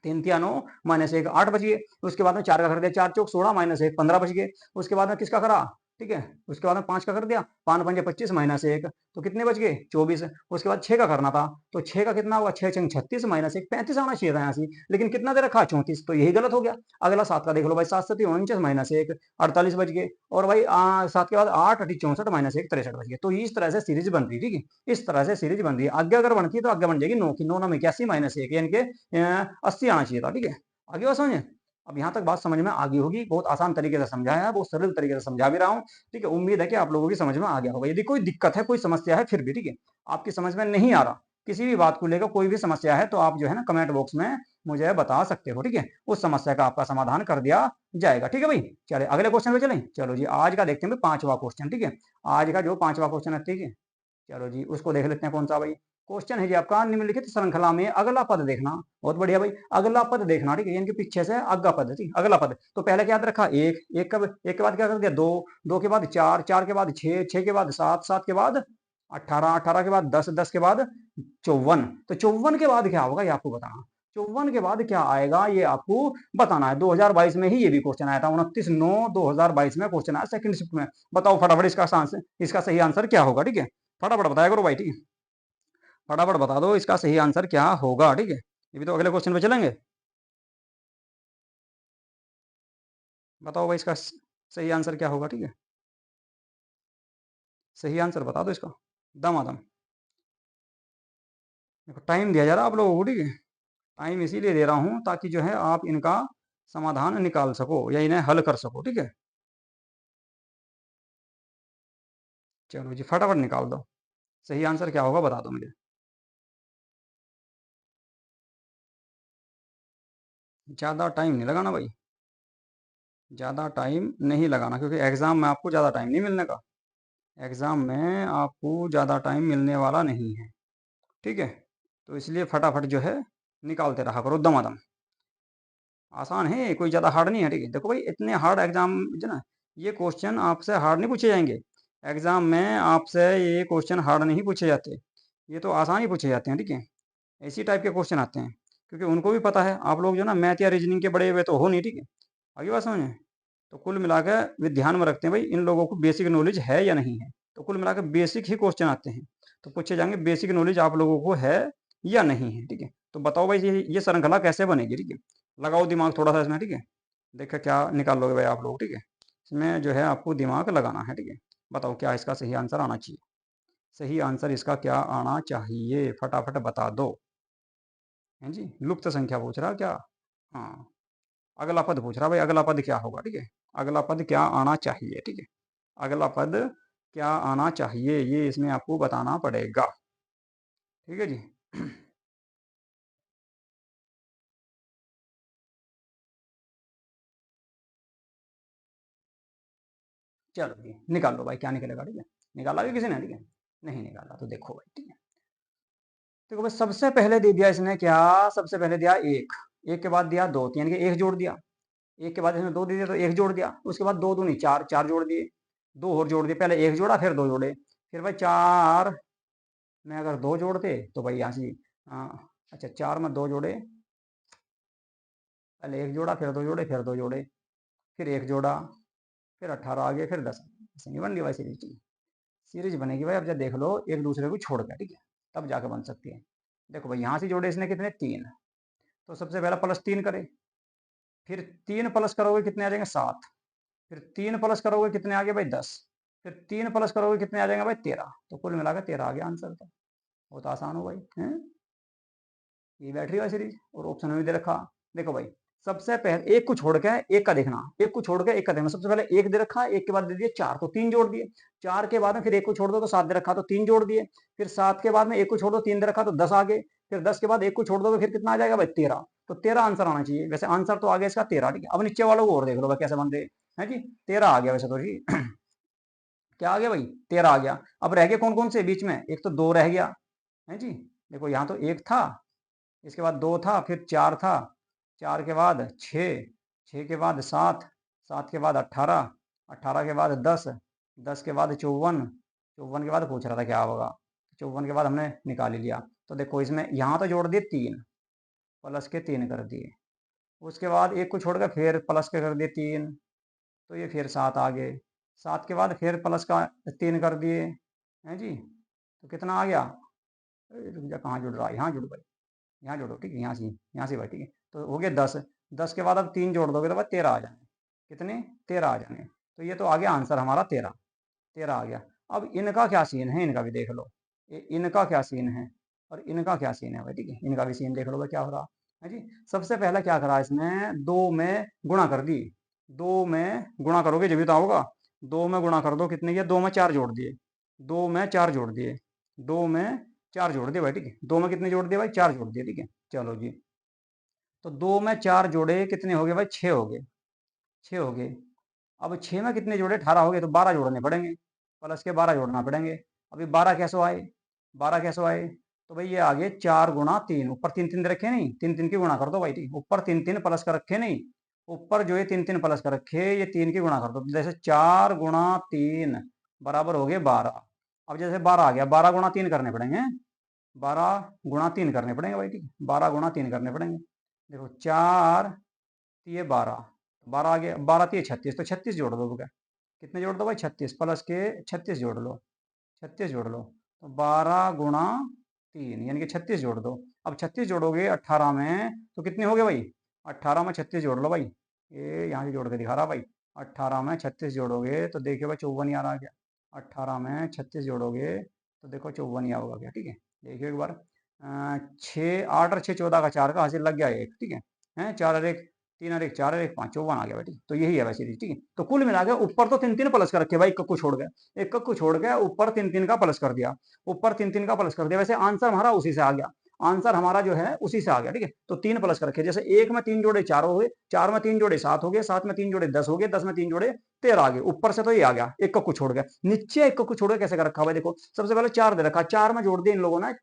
3 तिया 9 माइनस 1 8 बच गए। उसके बाद में 4 का कर दिया, 4 चौक 16 माइनस 1 15 बच गए। उसके बाद में किसका करा, ठीक है, उसके बाद में 5 का कर दिया, 5 पंजे 25 माइनस 1 तो कितने बच गए 24। उसके बाद 6 का करना था, तो 6 का कितना हुआ, 6 छंग 36 माइनस 1 35 आना चाहिए था यहाँ से, लेकिन कितना दे रखा 34, तो यही गलत हो गया। अगला 7 का देख लो भाई, 7 सती 49 माइनस 1 48 बच गए, और भाई 7 के बाद 8 अठी 64 माइनस 1 63 बच गए। तो इस तरह से सीरीज बन रही है, ठीक है, इस तरह से सीरीज बन रही है। आगे अगर बनती है तो आगे बन जाएगी 9 की 9 में 81 माइनस 1 यानी कि 80 आना चाहिए था, ठीक है। आगे बात समझे, अब यहाँ तक बात समझ में आ गई होगी, बहुत आसान तरीके से समझाया है, बहुत सरल तरीके से समझा भी रहा हूँ, ठीक है। उम्मीद है कि आप लोगों की समझ में आ गया होगा। यदि कोई दिक्कत है, कोई समस्या है, फिर भी ठीक है, आपकी समझ में नहीं आ रहा, किसी भी बात को लेकर कोई भी समस्या है, तो आप जो है ना कमेंट बॉक्स में मुझे बता सकते हो, ठीक है। उस समस्या का आपका समाधान कर दिया जाएगा, ठीक है भाई। चले अगले क्वेश्चन पे चलें, चलो जी आज का देखते हैं 5वां क्वेश्चन, ठीक है। आज का जो 5वां क्वेश्चन है, ठीक है, चलो जी उसको देख लेते हैं। कौन सा भाई क्वेश्चन है जी आपका, निम्नलिखित श्रृंखला में अगला पद देखना। बहुत बढ़िया भाई, अगला पद देखना, ठीक है, यानी कि पीछे से अगला पद, ठीक अगला पद। तो पहले क्या याद रखा, एक के बाद क्या कर दिया, 2 2 के बाद 4 4 के बाद 6 6 के बाद 7 7 के बाद 18 18 के बाद 10 10 के बाद 54। तो 54 के बाद क्या होगा ये आपको बताना, 54 के बाद क्या आएगा ये आपको बताना है। 2022 में ही ये भी क्वेश्चन आया था, 29/9/2022 में क्वेश्चन आया सेकंड शिफ्ट में। बताओ फटाफट इसका सही आंसर क्या होगा, ठीक है, फटाफट बताया करो भाई, ठीक है, फटाफट बता दो इसका सही आंसर क्या होगा, ठीक है। ये भी तो अगले क्वेश्चन पे चलेंगे, बताओ भाई इसका सही आंसर क्या होगा, ठीक है, सही आंसर बता दो इसका दमादम। देखो टाइम दिया जा रहा है आप लोगों को, ठीक है, टाइम इसीलिए दे रहा हूं ताकि जो है आप इनका समाधान निकाल सको या इन्हें हल कर सको, ठीक है। चलो जी फटाफट निकाल दो, सही आंसर क्या होगा बता दो मुझे। ज़्यादा टाइम नहीं लगाना भाई, ज़्यादा टाइम नहीं लगाना, क्योंकि एग्ज़ाम में आपको ज़्यादा टाइम नहीं मिलने का, एग्ज़ाम में आपको ज़्यादा टाइम मिलने वाला नहीं है, ठीक है। तो इसलिए फटाफट जो है निकालते रहा करो दमादम। आसान है, कोई ज़्यादा हार्ड नहीं है, ठीक है। देखो भाई इतने हार्ड एग्जाम जो ना, ये क्वेश्चन आपसे हार्ड नहीं पूछे जाएंगे एग्जाम में, आपसे ये क्वेश्चन हार्ड नहीं पूछे जाते, ये तो आसान ही पूछे जाते हैं, ठीक है। इसी टाइप के क्वेश्चन आते हैं, क्योंकि उनको भी पता है आप लोग जो ना मैथ या रीजनिंग के बड़े हुए तो हो नहीं, ठीक है। आगे बात समझे, तो कुल मिलाकर वे ध्यान में रखते हैं भाई इन लोगों को बेसिक नॉलेज है या नहीं है। तो कुल मिलाकर बेसिक ही क्वेश्चन आते हैं, तो पूछे जाएंगे बेसिक नॉलेज आप लोगों को है या नहीं है, ठीक है। तो बताओ भाई ये श्रृंखला कैसे बनेगी, ठीक है। लगाओ दिमाग थोड़ा सा इसमें, ठीक है। देखो क्या निकाल लोगे भाई आप लोग, ठीक है। इसमें जो है आपको दिमाग लगाना है, ठीक है। बताओ क्या इसका सही आंसर आना चाहिए, सही आंसर इसका क्या आना चाहिए, फटाफट बता दो। हैं जी, लुप्त संख्या पूछ रहा क्या? हाँ, अगला पद पूछ रहा भाई, अगला पद क्या होगा, ठीक है। अगला पद क्या आना चाहिए, ठीक है। अगला पद क्या आना चाहिए, ये इसमें आपको बताना पड़ेगा, ठीक है जी। चलो जी, निकाल लो भाई, क्या निकलेगा, ठीक है। निकाला भी किसी ने, ठीक है। नहीं निकाला तो देखो भाई, ठीक है। देखो भाई, सबसे पहले दे दिया इसने क्या, सबसे पहले दिया एक, एक के बाद दिया दो, तो यानी कि एक जोड़ दिया। एक के बाद इसने दो दे दिया तो एक जोड़ दिया, उसके बाद दो दूनी चार, चार जोड़ दिए, दो और जोड़ दिए, पहले एक जोड़ा फिर दो जोड़े, फिर भाई चार में अगर दो जोड़ते तो भाई यहाँ से अच्छा, चार में दो जोड़े, पहले एक जोड़ा फिर दो जोड़े फिर दो जोड़े, फिर एक जोड़ा, फिर 18 आ गए, फिर 10 ऐसे नहीं बन रही भाई सीरीज, सीरीज बनेगी भाई अब जब देख लो एक दूसरे को छोड़ कर, ठीक है, तब जाकर बन सकती है। देखो भाई यहाँ से जोड़े इसने कितने, तीन, तो सबसे पहला प्लस तीन करे, फिर तीन प्लस करोगे कितने आ जाएंगे, सात, फिर तीन प्लस करोगे कितने आ गए भाई, 10, फिर तीन प्लस करोगे कितने आ जाएंगे भाई, 13, तो कुल मिलाकर 13 आ गया आंसर। तो बहुत आसान हो भाई, है ये बैटरी वाली सीरीज, और ऑप्शन में भी दे रखा। देखो भाई, सबसे पहले एक को छोड़ के एक का देखना, एक को छोड़ के एक का देखना, सबसे पहले एक दे रखा, एक के बाद दे दिए चार, तो तीन जोड़ दिए, चार के बाद में फिर एक को छोड़ दो तो सात दे रखा, तो तीन जोड़ दिए, फिर सात के बाद में एक को छोड़ दो, तीन दे रखा, तो 10 आ गए, फिर 10 के बाद एक को छोड़ दो फिर कितना आ जाएगा भाई, 13, तो 13 आंसर आना चाहिए। वैसे आंसर तो आ गया इसका 13, ठीक है। अब नीचे वालों को और देख लो भाई कैसे बन रहे हैं जी, 13 आ गया वैसे तो जी। क्या आ गया भाई, 13 आ गया। अब रह गए कौन कौन से बीच में, एक तो दो रह गया, है जी। देखो यहाँ तो एक था, इसके बाद दो था, फिर चार था, चार के बाद छः, छः के बाद सात, सात के बाद 18, 18 के बाद 10, 10 के बाद 54, 54 के बाद पूछ रहा था क्या होगा, 54 के बाद हमने निकाल ही लिया। तो देखो इसमें यहाँ तो जोड़ दिए तीन, प्लस के तीन कर दिए, उसके बाद एक को छोड़कर फिर प्लस के कर दिए तीन, तो ये फिर सात आ गए, सात के बाद फिर प्लस का तीन कर दिए, हैं जी। तो कितना आ गया, रुक जा कहाँ जुड़ रहा है, यहाँ जुड़ भाई, यहाँ जोड़ो, ठीक है, यहाँ से भाई, ठीक है। तो हो गया 10, 10 के बाद अब तीन जोड़ दोगे तो भाई 13 आ जाने, कितने, 13 आ जाने। तो ये तो आ गया आंसर हमारा 13, 13 आ गया। अब इनका क्या सीन है, इनका भी देख लो, इनका क्या सीन है और इनका क्या सीन है भाई, ठीक है। इनका भी सीन देख लो भाई क्या हो रहा है जी। सबसे पहला क्या करा इसने, दो में गुणा कर दी, दो में गुणा करोगे जब भी तो होगा, दो में गुणा कर दो, कितने किया, दो में चार जोड़ दिए, दो में चार जोड़ दिए, दो में चार जोड़ दिए भाई, ठीक है। दो में कितने जोड़ दिए भाई, चार जोड़ दिए, ठीक है। चलो जी, तो दो में चार जोड़े कितने हो गए भाई, छः हो गए, छः हो गए। अब छः में कितने जोड़े, 18 हो गए, तो 12 जोड़ने पड़ेंगे, प्लस के 12 जोड़ना पड़ेंगे। अभी 12 कैसे आए, 12 कैसे आए, तो भाई ये आगे चार गुणा तीन, ऊपर तीन तीन रखे नहीं, तीन तीन की गुणा कर दो भाई, ठीक, ऊपर तीन तीन प्लस कर रखे नहीं, ऊपर जो है तीन तीन प्लस कर रखे, ये तीन की गुणा कर दो, जैसे चार गुणा तीन बराबर हो गए 12। अब जैसे 12 आ गया, 12 गुणा तीन करने पड़ेंगे, 12 गुणा तीन करने पड़ेंगे भाई, ठीक, 12 गुणा तीन करने पड़ेंगे। देखो चार, ये 12, 12 आ गया, 12 तीन 36, तो 36 जोड़ दो क्या, कितने जोड़ दो भाई, 36 प्लस के 36 जोड़ लो, 36 जोड़ लो, तो 12 गुणा तीन यानी कि 36 जोड़ दो। अब 36 जोड़ोगे 18 में तो कितने हो गए भाई, 18 में 36 जोड़ लो भाई, ये यहाँ से जोड़ के दिखा रहा भाई, 18 में 36 जोड़ोगे तो देखिए भाई 54 ही आ रहा गया, 18 में 36 जोड़ोगे तो देखो 54 ही होगा क्या, ठीक है। देखिए एक बार, छः, आठ और छः 14 का, चार का हासिल लग गया एक, ठीक है, चार और एक, तीन और एक, चार और एक, पाँच, 54 आ गया भाई, ठीक। तो यही है वैसे, ठीक है। तो कुल मिला के ऊपर तो तीन तीन प्लस कर रखे भाई, एक को छोड़ गया, एक को छोड़ गया, ऊपर तीन तीन का प्लस कर दिया, ऊपर तीन तीन का प्लस कर दिया, वैसे आंसर हमारा उसी से आ गया, आंसर हमारा जो है उसी से आ गया, ठीक है। तो तीन प्लस कर रखे, जैसे एक में तीन जोड़े चार हो गए, चार में तीन जोड़े सात हो गए, सात में तीन जोड़े 10 हो गए, 10 में तीन जोड़े 13 आ गए, ऊपर से तो ये आ गया, एक को छोड़ गया, नीचे एक को छोड़ गया, कैसे कर रखा भाई, देखो सबसे पहले चार दे रखा, चार में जोड़ दिया इन लोगों ने,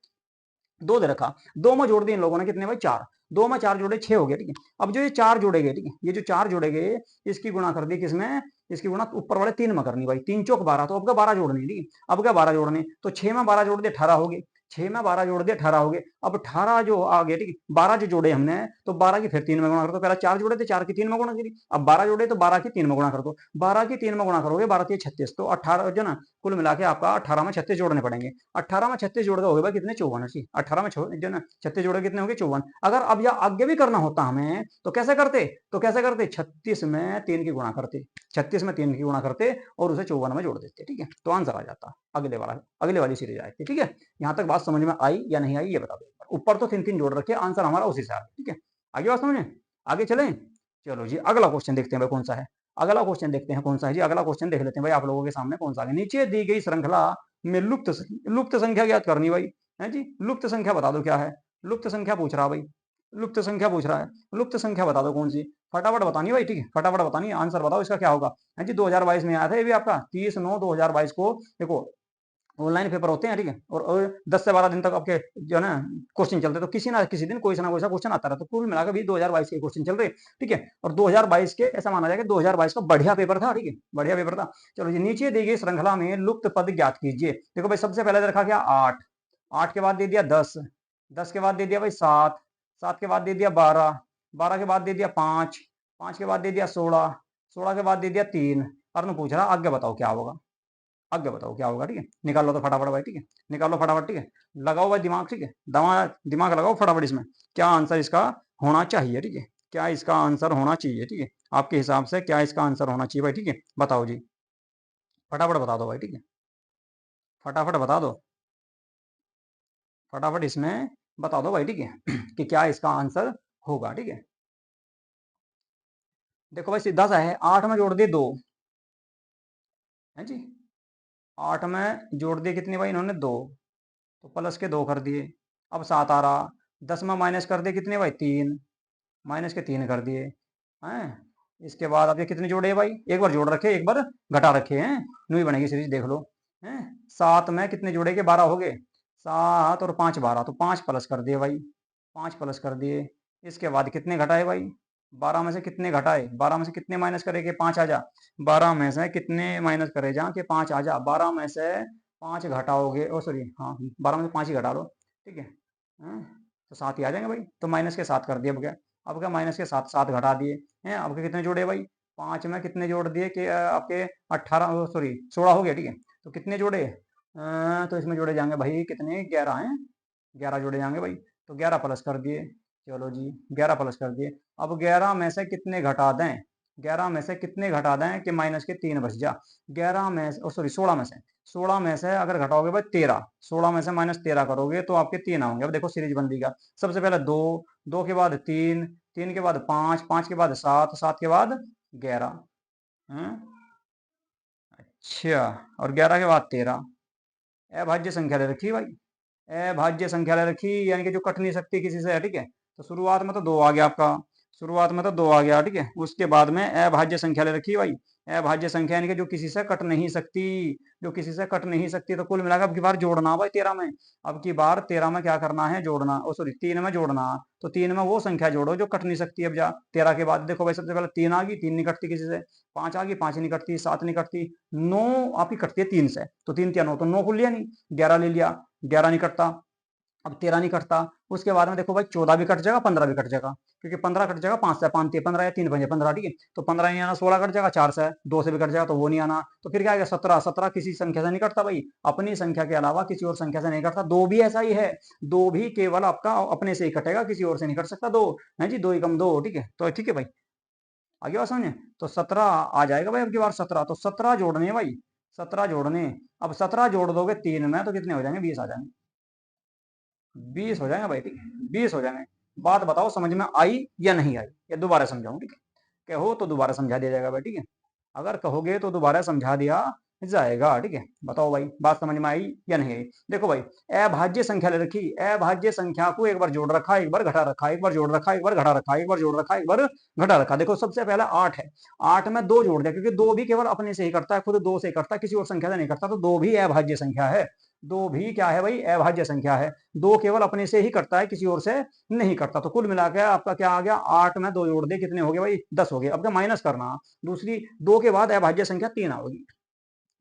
दो दे रखा, दो में जोड़ दिए इन लोगों ने, कितने भाई, चार, दो में चार जोड़े 6 हो गए, ठीक है। अब जो ये चार जोड़े गए, ठीक है, ये जो चार जोड़े गए, इसकी गुणा कर दी किसमें, इसकी गुणा ऊपर वाले तीन में करनी भाई, तीन चौक 12, तो अब का 12 जोड़ने, ठीक है, अब का 12 जोड़ने, तो 6 में 12 जोड़ दिए 18 हो गए, 6 में 12 जोड़ दिया 18 हो गए। अब 18 जो आ गए, ठीक है, 12 जो जोड़े हमने तो 12 की फिर 3 में गुणा कर दो। पहला 4 जोड़े थे, 4 की 3 में गुणा करी। अब 12 जोड़े तो 12 की 3 में गुणा कर दो। 12 की 3 में गुणा करोगे 12 की 36, तो 18 जो ना कुल मिला के आपका 18 में 36 जोड़ने पड़ेंगे। 18 में 36 जोड़ हो गए भाई कितने, 54 है। 18 में जो ना 36 जोड़े कितने हो गए, 54। अगर अब यह आगे भी करना होता हमें तो कैसे करते, 36 में 3 की गुणा करते, 36 में 3 की गुणा करते और उसे 54 में जोड़ देते, ठीक है, तो आंसर आ जाता अगले वाली सीरीज आती, ठीक है। यहाँ तक बात समझ में आई या नहीं आई ये बता दो। ऊपर तो 3 3 जोड़ रखे, आंसर हमारा उसी से आ गया, ठीक है। आगे बात समझे, आगे चलें। चलो जी अगला क्वेश्चन देखते हैं भाई कौन सा है। अगला क्वेश्चन देखते हैं कौन सा है जी। अगला क्वेश्चन देख लेते हैं भाई आप लोगों के सामने कौन सा है। नीचे दी गई श्रृंखला में लुप्त संख्या ज्ञात करनी भाई, है जी। लुप्त संख्या बता दो क्या है, लुप्त संख्या पूछ रहा भाई, लुप्त संख्या पूछ रहा है। लुप्त संख्या बता दो कौन सी, फटाफट बतानी भाई, ठीक है, फटाफट बतानी, आंसर बताओ इसका क्या होगा। है जी 2022 में आया था ये भी आपका 30/9/2022 को। देखो ऑनलाइन पेपर होते हैं, ठीक है, और 10 से 12 दिन तक आपके जो है ना क्वेश्चन चलते, तो किसी ना किसी दिन कोई ना कोई सा क्वेश्चन आता रहता, तो कुल मिलाकर भी 2022 के क्वेश्चन चल रहे, ठीक है। और 2022 के ऐसा माना जाए कि 2022 का बढ़िया पेपर था, ठीक है, बढ़िया पेपर था। चलो जी नीचे दी गई श्रृंखला में लुप्त पद ज्ञात कीजिए। देखो भाई सबसे पहले रखा क्या 8, 8 के बाद दे दिया 10, 10 के बाद दे दिया भाई 7, 7 के बाद दे दिया 12, 12 के बाद दे दिया 5, 5 के बाद दे दिया 16, 16 के बाद दे दिया 3। और पूछ रहा आगे बताओ क्या होगा, आगे बताओ क्या होगा, ठीक है। निकाल लो तो फटाफट भाई, ठीक है, निकाल लो फटाफट, ठीक है। लगाओ भाई दिमाग, ठीक है, दिमाग लगाओ फटाफट इसमें, क्या आंसर इसका होना चाहिए, ठीक है, क्या इसका आंसर होना चाहिए, ठीक है, आपके हिसाब से क्या इसका आंसर होना चाहिए भाई, ठीक है, बताओ जी, फटाफट बता दो भाई, ठीक है, फटाफट बता दो, फटाफट इसमें बता दो भाई, ठीक है कि क्या इसका आंसर होगा, ठीक है। देखो भाई सीधा सा है, 8 में जोड़ दिए 2, है जी, 8 में जोड़ दिए कितने भाई इन्होंने 2, तो प्लस के 2 कर दिए। अब 7 आ रहा, 10 में माइनस कर दिए कितने भाई 3, माइनस के 3 कर दिए हैं। इसके बाद अब ये कितने जोड़े भाई, एक बार जोड़ रखे एक बार घटा रखे हैं, न्यू बनेगी सीरीज देख लो हैं। 7 में कितने जोड़े के 12 हो गए, 7 और 5 12, तो 5 प्लस कर दिए भाई, 5 प्लस कर दिए। इसके बाद कितने घटाए भाई, 12 में से कितने घटाए, 12 में से कितने माइनस करे कि 5 आ जा, 12 में से कितने माइनस करे जा कि 5 आ जा, 12 में से 5 घटाओगे, ओ सॉरी हाँ 12 में से 5 ही घटा लो, ठीक है, हैं? तो 7 ही आ जाएंगे भाई, तो माइनस के 7 कर दिए। अब क्या माइनस के 7 7 घटा दिए हैं, आपके कितने जोड़े भाई, 5 में कितने जोड़ दिए कि आपके 18 सॉरी 16 हो गया, ठीक है, तो कितने जोड़े तो इसमें जोड़े जाएंगे भाई कितने, 11 हैं, 11 जोड़े जाएंगे भाई, तो 11 प्लस कर दिए। चलो जी 11 प्लस कर दिए। अब 11 में से कितने घटा दें, 11 में से कितने घटा दें कि माइनस के 3 बच जा, 11 में सॉरी 16 में से, 16 में से अगर घटाओगे भाई 13, 16 में से माइनस 13 करोगे तो आपके 3 आओगे। अब देखो सीरीज बन का सबसे पहले 2, 2 के बाद 3, 3 के बाद 5, 5 के बाद 7, 7 के बाद 11, अच्छा, और 11 के बाद 13। अभाज्य संख्या ले रखी भाई, अभाज्य संख्या ले रखी, यानी कि जो कट नहीं सकती किसी से, ठीक है। तो शुरुआत में तो 2 आ गया आपका, शुरुआत में तो 2 आ गया, ठीक है। उसके बाद में अभाज्य संख्या ले रखी भाई, अभाज्य संख्या यानी कि जो किसी से कट नहीं सकती, जो किसी से कट नहीं सकती। तो कुल मिलाकर अब की बार जोड़ना भाई 13 में, अब की बार 13 में क्या करना है, जोड़ना, ओ सॉरी 3 में जोड़ना। तो 3 में वो संख्या जोड़ो जो कट नहीं सकती। अब जा 13 के बाद देखो भाई सबसे पहले 3 आ गई, 3 नहीं कटती किसी से, 5 आ गई, 5 नहीं कटती, 7 नहीं कटती, 9 आपकी कटती है 3 से, तो 3 क्या 9, तो 9 को लिया नहीं, 11 ले लिया, 11 नहीं कटता, अब 13 नहीं कटता। उसके बाद में देखो भाई 14 भी कट जाएगा, 15 भी कट जाएगा, क्योंकि 15 कट जाएगा 5 से, 5 15 या 3 5 15, ठीक है, तो 15 नहीं आना, 16 कट जाएगा 4 से, 2 से भी कट जाएगा तो वो नहीं आना, तो फिर क्या आएगा 17, 17 किसी संख्या से नहीं कटता भाई, अपनी संख्या के अलावा किसी और संख्या से नहीं कटता। 2 भी ऐसा ही है, 2 भी केवल आपका अपने से ही कटेगा, किसी और से नहीं कट सकता। 2 है जी, 2 एकम 2, ठीक है, तो ठीक है भाई, आगे बात समझे। तो 17 आ जाएगा भाई अब की बार 17, तो 17 जोड़ने भाई, 17 जोड़ने। अब 17 जोड़ दोगे 3 में तो कितने हो जाएंगे, 20 आ जाएंगे, 20 हो जाएंगे भाई, ठीक है, 20 हो जाएंगे। बात बताओ समझ में आई या नहीं आई, या दोबारा समझाऊं, ठीक है, कहो तो दोबारा समझा दिया जाएगा भाई, ठीक है, अगर कहोगे तो दोबारा समझा दिया जाएगा, ठीक है। बताओ भाई बात समझ में आई या नहीं आई। देखो भाई अभाज्य संख्या ले रखी, अभाज्य संख्या को एक बार जोड़ रखा, एक बार घटा रखा, एक बार जोड़ रखा, एक बार घटा रखा, एक बार जोड़ रखा, एक बार घटा रखा। देखो सबसे पहले 8 है, 8 में 2 जोड़ दिया, क्योंकि 2 भी केवल अपने से ही करता है, खुद 2 से करता है, किसी और संख्या से नहीं करता, तो 2 भी अभाज्य संख्या है, 2 भी क्या है भाई, अभाज्य संख्या है। 2 केवल अपने से ही करता है, किसी और से नहीं करता। तो कुल मिलाकर आपका क्या आ गया, 8 में 2 जोड़ दे कितने हो गए भाई, 10 हो गए। अब क्या माइनस करना, दूसरी 2 के बाद अभाज्य संख्या 3 आओगी,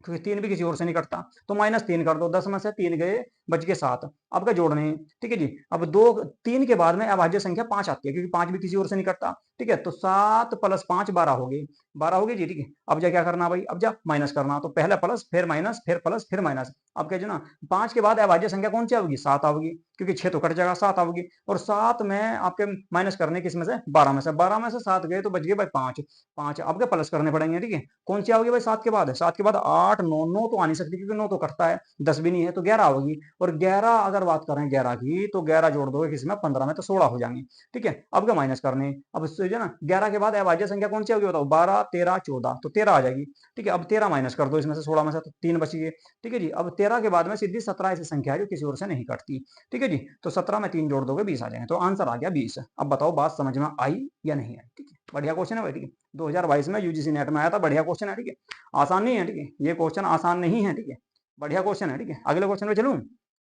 क्योंकि 3 भी किसी और से नहीं कटता, तो -3 कर दो, 10 में से 3 गए बच गए 7, आपका जोड़ने हैं, ठीक है जी। अब 2 3 के बाद में अभाज्य संख्या 5 आती है, क्योंकि 5 भी किसी और से नहीं कटता, ठीक है। तो 7 + 5 12 हो गई, 12 हो गई जी, ठीक है। अब जा क्या करना भाई, अब जा माइनस करना, तो पहले प्लस फिर माइनस फिर प्लस फिर माइनस। अब क्या जो ना 5 के बाद अभाज्य संख्या कौन सी आओगी, 7 आओगी, क्योंकि 6 तो कट जाएगा, 7 आओगी। और 7 में आपके माइनस करने किसमें से, 12 में से, 12 में से 7 गए तो बच गए भाई 5, 5 आपके प्लस करने पड़ेंगे, ठीक है। कौन सी आओगी भाई 7 के बाद, 7 के बाद 8 9, 9 तो आ नहीं सकती क्योंकि 9 तो कटता है, 10 भी नहीं है, तो 11 होगी। और 11 अगर बात करें 11 की, तो 11 जोड़ दोगे किसमें, 15 में, तो 16 हो जाएंगे, ठीक है। अब क्या माइनस करने, अब जो ना 11 के बाद अभाज्य संख्या कौन सी होगी बताओ, 12 13 14, तो 13 आ जाएगी, ठीक है। अब 13 माइनस कर दो इसमें से 16 में से, तो 3 बच गए, ठीक है जी। अब 13 के बाद में सीधी 17 ऐसी संख्या है जो किसी और से नहीं कटती, ठीक है जी। तो 17 में 3 जोड़ दोगे 20 आ जाएंगे, तो आंसर आ गया 20। अब बताओ बात समझ में आई या नहीं आई, ठीक है। बढ़िया क्वेश्चन है भाई, ठीक है। 2022 में यूजीसी नेट में आया था, बढ़िया क्वेश्चन है, ठीक है। आसान नहीं है, ठीक है, ये क्वेश्चन आसान नहीं है, ठीक है, बढ़िया क्वेश्चन है, ठीक है। अगले क्वेश्चन पे चलूं,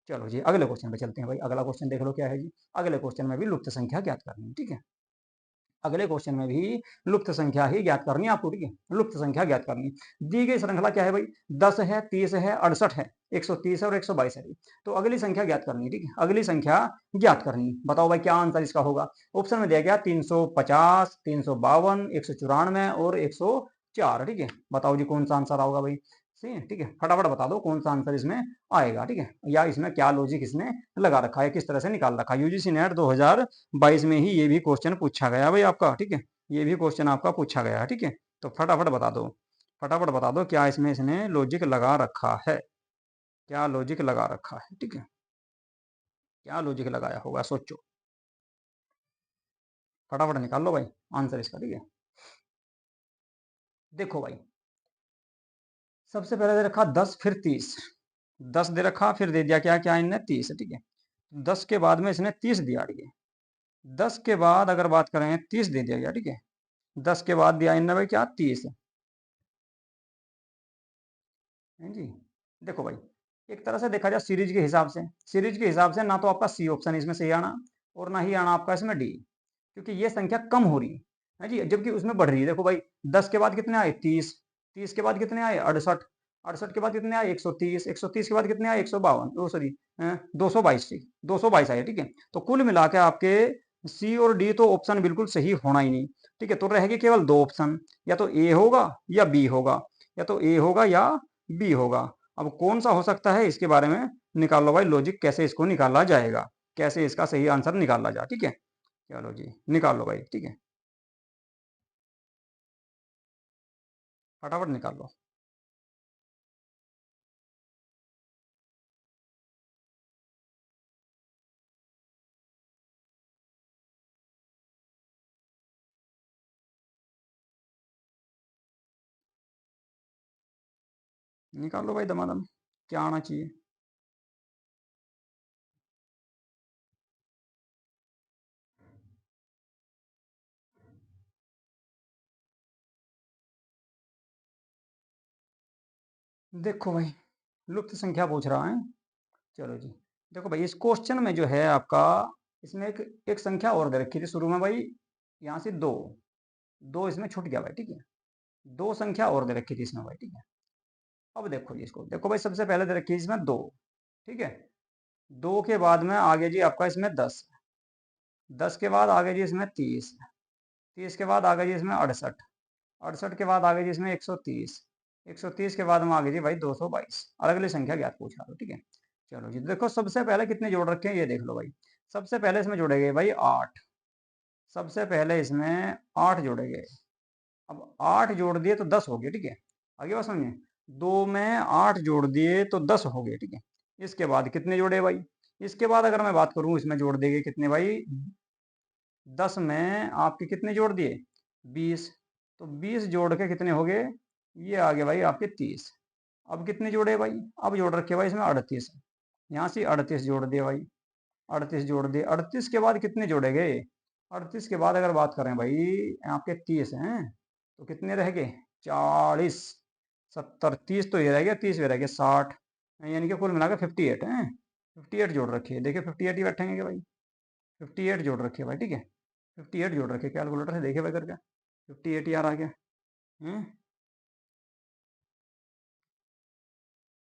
चलो जी अगले क्वेश्चन पे चलते हैं भाई। अगला क्वेश्चन देख लो क्या है जी। अगले क्वेश्चन में भी लुप्त संख्या ज्ञात करनी है, ठीक है। अगले क्वेश्चन में भी लुप्त संख्या ही ज्ञात करनी है आपको, ठीक है। लुप्त संख्या ज्ञात करनी है, दी गई श्रृंखला क्या है भाई, 10 है, 30 है, 68 है, 130 है और 122 है। तो अगली संख्या ज्ञात करनी है, ठीक है, अगली संख्या ज्ञात करनी है। बताओ भाई क्या आंसर इसका होगा। ऑप्शन में दिया गया 350, 352, 194 और 104, ठीक है। बताओ जी कौन सा आंसर होगा भाई, सही है, ठीक है। फटाफट बता दो कौन सा आंसर इसमें आएगा, ठीक है, या इसमें क्या लॉजिक इसने लगा रखा है, किस तरह से निकाल रखा है। यूजीसी नेट 2022 में ही ये भी क्वेश्चन पूछा गया भाई आपका, ठीक है, ये भी क्वेश्चन आपका पूछा गया है, ठीक है। तो फटाफट बता दो, फटाफट बता दो क्या इसमें इसने लॉजिक लगा रखा है, क्या लॉजिक लगा रखा है, ठीक है, क्या लॉजिक लगाया होगा सोचो, फटाफट निकाल लो भाई आंसर इसका, ठीक है। देखो भाई सबसे पहले दे रखा 10 फिर 30, 10 दे रखा फिर दे दिया क्या क्या इनने 30, ठीक है। 10 के बाद में इसने 30 दिया, ठीक है। 10 के बाद अगर बात करें 30 दे दिया गया, ठीक है। 10 के बाद दिया इनने भाई क्या 30 है जी। देखो भाई एक तरह से देखा जाए सीरीज के हिसाब से, सीरीज के हिसाब से ना तो आपका सी ऑप्शन इसमें सही आना और ना ही आना आपका इसमें डी, क्योंकि ये संख्या कम हो रही है जी, जबकि उसमें बढ़ रही है। देखो भाई 10 के बाद कितने आए 30, 30 के बाद कितने आए 68, 68 के बाद कितने आए 130, 130 के बाद कितने आए 152, ओ सॉरी 222, ठीक 222 आए, ठीक है। तो कुल मिला के आपके सी और डी तो ऑप्शन बिल्कुल सही होना ही नहीं, ठीक है। तो रहेगी केवल दो ऑप्शन, या तो ए होगा या बी होगा, या तो ए होगा या बी होगा। अब कौन सा हो सकता है इसके बारे में निकाल लो भाई लॉजिक, कैसे इसको निकाला जाएगा, कैसे इसका सही आंसर निकाला जाए, ठीक है। चलो जी निकाल लो भाई, ठीक है, फटाफट निकाल लो। निकाल लो भाई दमादम, क्या आना चाहिए। देखो भाई लुप्त संख्या पूछ रहा है, चलो जी। देखो भाई इस क्वेश्चन में जो है आपका, इसमें एक संख्या और दे रखी थी शुरू में भाई, यहाँ से दो, दो इसमें छूट गया भाई, ठीक है। दो संख्या और दे रखी थी इसमें भाई, ठीक है। अब देखो जी इसको, देखो भाई सबसे पहले दे रखी है इसमें दो, ठीक है। दो के बाद में आगे जी आपका इसमें 10, 10 के बाद आगे जी इसमें 30, 30 के बाद आगे जी इसमें 68, 68 के बाद आगे जी इसमें 130, 130 के बाद में आगे जी भाई 222। अलग अलग संख्या ज्ञात पूछा तो, ठीक है। चलो जी देखो सबसे पहले कितने जोड़ रखे हैं ये देख लो भाई। सबसे पहले इसमें जोड़े गए भाई 8, सबसे पहले इसमें 8 जोड़े गए। अब 8 जोड़ दिए तो 10 हो गए, ठीक है। आगे बात समझिए, दो में 8 जोड़ दिए तो 10 हो गए, ठीक है। इसके बाद कितने जोड़े भाई, इसके बाद अगर मैं बात करूं इसमें जोड़ देंगे कितने भाई, 10 में आपके कितने जोड़ दिए 20, तो 20 जोड़ के कितने हो गए, ये आ गए भाई आपके 30। अब कितने जोड़े भाई, अब जोड़ रखे भाई इसमें 38, यहाँ से 38 जोड़ दिए भाई, 38 जोड़ दिए। 38 के बाद कितने जोड़े गए, 38 के बाद अगर बात करें भाई आपके 30 हैं, तो कितने रह गए 40, 70, 30 तो ये रह गया, 30 ये रह गया 60, यानी कि कुल मिलाकर 58 है। 58 जोड़ रखे, देखिए 58 ही बैठेंगे क्या भाई, 58 जोड़ रखे भाई, ठीक है। 58 जोड़ रखे, कैलकुलेटर से देखे भाई करके, 58 यार आ गया।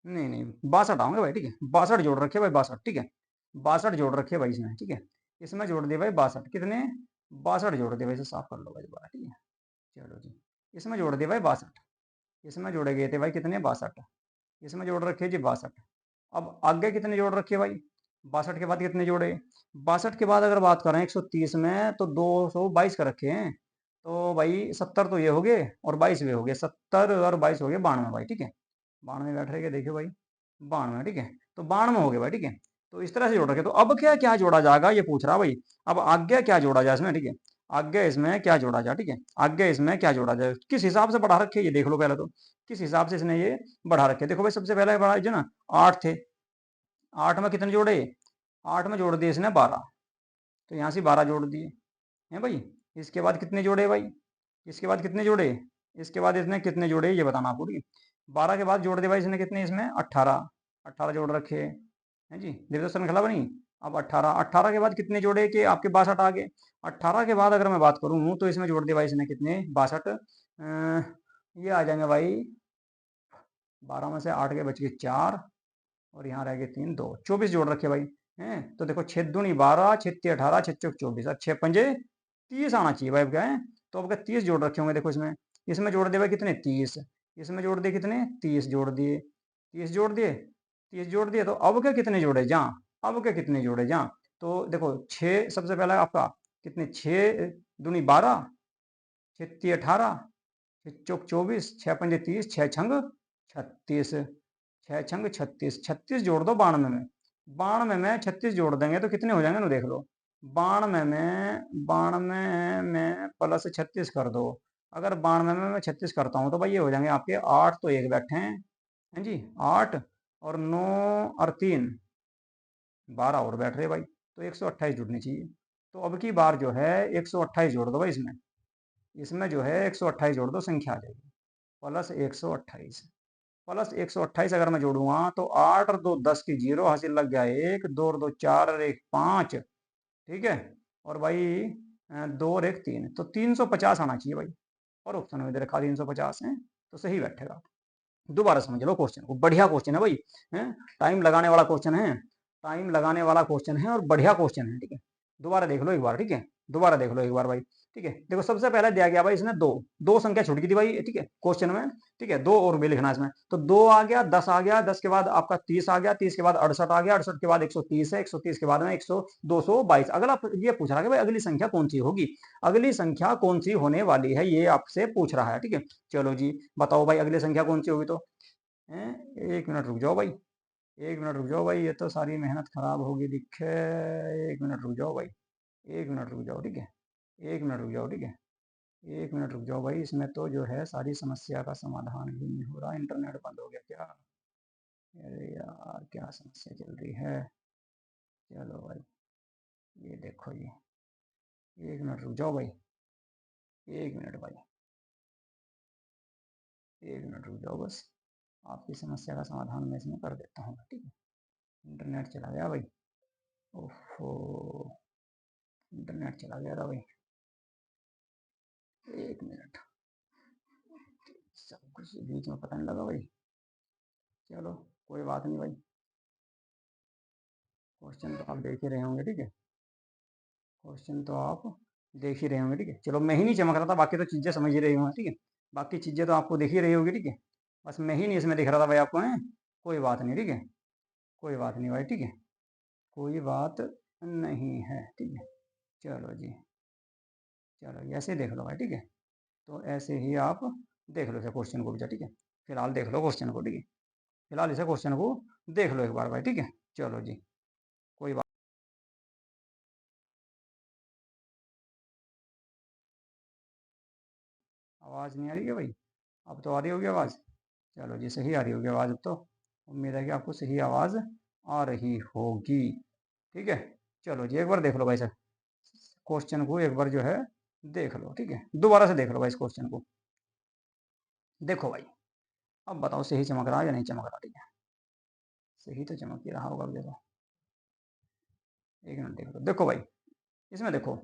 नहीं नहीं 62 आओगे भाई, ठीक है 62 जोड़ रखे भाई 62, ठीक है 62 जोड़ रखे भाई इसमें, ठीक है इसमें जोड़ दिए भाई 62, कितने 62 जोड़ दिए भाई, इसे साफ कर लो भाई दोबारा, ठीक है चलो जी इसमें जोड़ दिए भाई 62, इसमें जोड़े गए थे भाई कितने 62, इसमें जोड़ रखे जी 62। अब आगे कितने जोड़ रखे भाई 62 के बाद कितने जोड़े, 62 के बाद अगर बात करें 130 में तो 222 का रखे हैं, तो भाई 70 तो ये हो गए और 22 वे हो गए, 70 और 22 हो गए 92 भाई, ठीक है 92 बैठ रहे देखियो भाई 92, ठीक है तो 92 हो गए भाई, ठीक है तो इस तरह से जोड़ रखे। तो अब क्या क्या जोड़ा जाएगा ये पूछ रहा भाई, अब आगे क्या जोड़ा जाए इसमें, ठीक है आगे इसमें क्या जोड़ा जाए, ठीक है आगे इसमें क्या जोड़ा जाए, किस हिसाब से बढ़ा रखे ये देख लो पहले तो, किस हिसाब से इसने ये बढ़ा रखे। देखो भाई सबसे पहले बढ़ा जो ना 8 थे, 8 में कितने जोड़े, 8 में जोड़ दिए इसने 12, तो यहाँ से 12 जोड़ दिए हैं भाई। इसके बाद कितने जोड़े भाई, इसके बाद कितने जोड़े, इसके बाद इसने कितने जोड़े ये बताना आपको, ठीक है 12 के बाद जोड़ दिए भाई इसने कितने, इसमें 18, 18 जोड़ रखे हैं जी, देखो श्रृंखला बनी। अब 18, 18 के बाद कितने जोड़े कि आपके 62 आ गए, 18 के बाद अगर मैं बात करूँ तो इसमें जोड़ दिए भाई इसने कितने 62, ये आ जाएंगे भाई 12 में से 8 के बच गए 4 और यहाँ रह गए 3 2, 24 जोड़ रखे भाई हैं। तो देखो 6 दूनी 12, 6 तीन 18, 6 चौक 24 और 6 पंजे 30 आना चाहिए भाई, क्या है तो अब 30 जोड़ रखे होंगे। देखो इसमें, इसमें जोड़ दिए भाई कितने 30, इसमें जोड़ दिए कितने 30 जोड़ दिए, 30 जोड़ दिए, 30 जोड़ दिए, तो अब क्या कितने जोड़े जा, अब क्या कितने जोड़े जा, तो देखो 6 सबसे पहला आपका कितने 6 दूनी 12, 6 तीन 18, 6 चौक 24, 6 पंजे 30, 6 छंग 36, 6 छंग 36, 36 जोड़ दो 92 में, 92 में 36 जोड़ देंगे तो कितने हो जाएंगे ना देख लो, 92 में प्लस 36 कर दो, अगर 92 में मैं 36 करता हूँ तो भाई ये हो जाएंगे आपके 8 तो एक बैठे हैं जी 8 और 9 और 3 12 और बैठ रहे भाई, तो 128 जुड़नी चाहिए। तो अब की बार जो है 128 जोड़ दो भाई इसमें, इसमें जो है 128 जोड़ दो, संख्या आ जाएगी प्लस 128, प्लस 128 अगर मैं जोड़ूंगा तो 8 और 2 10 की 0 हासिल लग गया 1, 2 और 2 4 और 1 5, ठीक है और भाई 2 और 1 3, तो 350 आना चाहिए भाई, और ऑप्शन में दे रखा 350 है तो सही बैठेगा। दोबारा समझ लो क्वेश्चन को, बढ़िया क्वेश्चन है भाई, है टाइम लगाने वाला क्वेश्चन है, टाइम लगाने वाला क्वेश्चन है और बढ़िया क्वेश्चन है, ठीक है दोबारा देख लो एक बार, ठीक है दोबारा देख लो एक बार भाई, ठीक है देखो सबसे पहले दिया गया भाई इसने दो, दो संख्या छूट गई थी भाई, ठीक है क्वेश्चन में, ठीक है दो और भी लिखना है इसमें, तो 2 आ गया, 10 आ गया, 10 के बाद आपका 30 आ गया, 30 के बाद 68 आ गया, 68 के बाद 130 है, 130 के बाद में 100 222। अगला ये पूछ रहा है भाई अगली संख्या कौन सी होगी, अगली संख्या कौन सी होने वाली है ये आपसे पूछ रहा है, ठीक है चलो जी बताओ भाई अगली संख्या कौन सी होगी, तो एक मिनट रुक जाओ भाई, एक मिनट रुक जाओ भाई, ये तो सारी मेहनत खराब होगी दिखे, एक मिनट रुक जाओ भाई, एक मिनट रुक जाओ, ठीक है एक मिनट रुक जाओ, ठीक है एक मिनट रुक जाओ भाई, इसमें तो जो है सारी समस्या का समाधान ही नहीं हो रहा, इंटरनेट बंद हो गया क्या, अरे यार क्या समस्या चल रही है, चलो भाई ये देखो ये, एक मिनट रुक जाओ भाई, एक मिनट भाई, एक मिनट रुक जाओ बस, आपकी समस्या का समाधान मैं इसमें कर देता हूँ, ठीक है इंटरनेट चला गया भाई, ओफो इंटरनेट चला गया था भाई, एक मिनट, सब कुछ बीच में पता नहीं लगा भाई, चलो कोई बात नहीं भाई, क्वेश्चन तो आप देख ही रहे होंगे, ठीक है क्वेश्चन तो आप देख ही रहे होंगे, ठीक है चलो मैं ही नहीं चमक रहा था, बाकी तो चीज़ें समझ ही रही होंगे, ठीक है बाकी चीज़ें तो आपको दिख ही रही होगी, ठीक है बस मैं ही नहीं इसमें दिख रहा था भाई आपको, है कोई बात नहीं, ठीक है कोई बात नहीं भाई, ठीक है कोई बात नहीं है, ठीक है चलो जी, चलो ऐसे देख लो भाई, ठीक है तो ऐसे ही आप देख लो इसे क्वेश्चन को भी, ठीक है फिलहाल देख लो क्वेश्चन को, ठीक है फिलहाल इसे क्वेश्चन को देख लो एक बार भाई, ठीक है चलो जी कोई बात, आवाज़ नहीं आ रही है भाई, अब तो आ रही होगी आवाज़, चलो जी सही आ रही होगी आवाज़, अब तो उम्मीद है कि आपको सही आवाज़ आ रही होगी, ठीक है चलो जी एक बार देख लो भाई सर क्वेश्चन को, एक बार जो है देख लो, ठीक है दोबारा से देख लो भाई इस क्वेश्चन को, देखो भाई अब बताओ सही चमक रहा है या नहीं चमक रहा, ठीक है सही तो चमक ही रहा होगा, अब देखो एक मिनट देख लो, देखो भाई इसमें देखो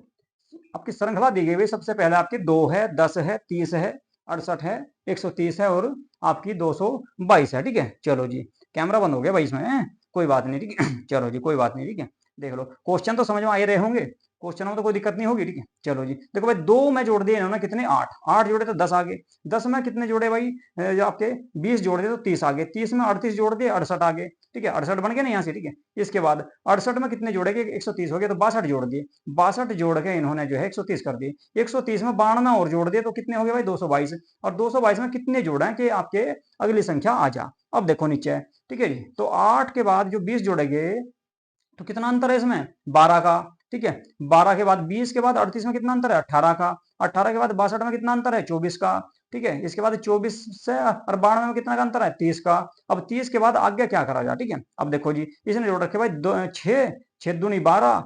आपकी श्रृंखला दी गई है, सबसे पहले आपकी 2 है, 10 है, 30 है, 68 है, 130 है और आपकी 222 है, ठीक है चलो जी कैमरा बंद हो गया भाई इसमें, कोई बात नहीं, ठीक है। चलो जी, कोई बात नहीं, ठीक है। देख लो, क्वेश्चन तो समझ में आ ही रहे होंगे, क्वेश्चन में तो कोई दिक्कत नहीं होगी, ठीक है। चलो जी, देखो भाई, 2 में जोड़ दिए इन्होंने, कितने, 8, 8 जोड़े तो 10 आ गए, 10 में कितने जोड़े भाई, जो आपके 20 जोड़ दिए तो 30 आ गए, 30 में 38 जोड़ दिए 68 आ गए, ठीक है, 68 बन गए ना यहाँ से, ठीक है। इसके बाद 68 में कितने जोड़ेंगे, 130 हो गए, तो 62 जोड़ दिए, 62 जोड़ के इन्होंने जो है 130 कर दिए, 130 में 92 और जोड़ दिए तो कितने हो गए भाई, 222, और 222 में कितने जोड़ा कि आपके अगली संख्या आ जा। अब देखो नीचे, ठीक है जी, तो 8 के बाद जो 20 जोड़ेंगे तो कितना अंतर है इसमें, 12 का, ठीक है। 12 के बाद 20 के बाद 38 में कितना अंतर है, 18 का। 18 के बाद 62 में कितना अंतर है, 24 का, ठीक है। इसके बाद 24 से और 92 में कितना का अंतर है, 30 का। अब 30 के बाद आगे क्या करा जाए, ठीक है। अब देखो जी, इसने जोड़ रखे भाई 6, 6 दूनी 12,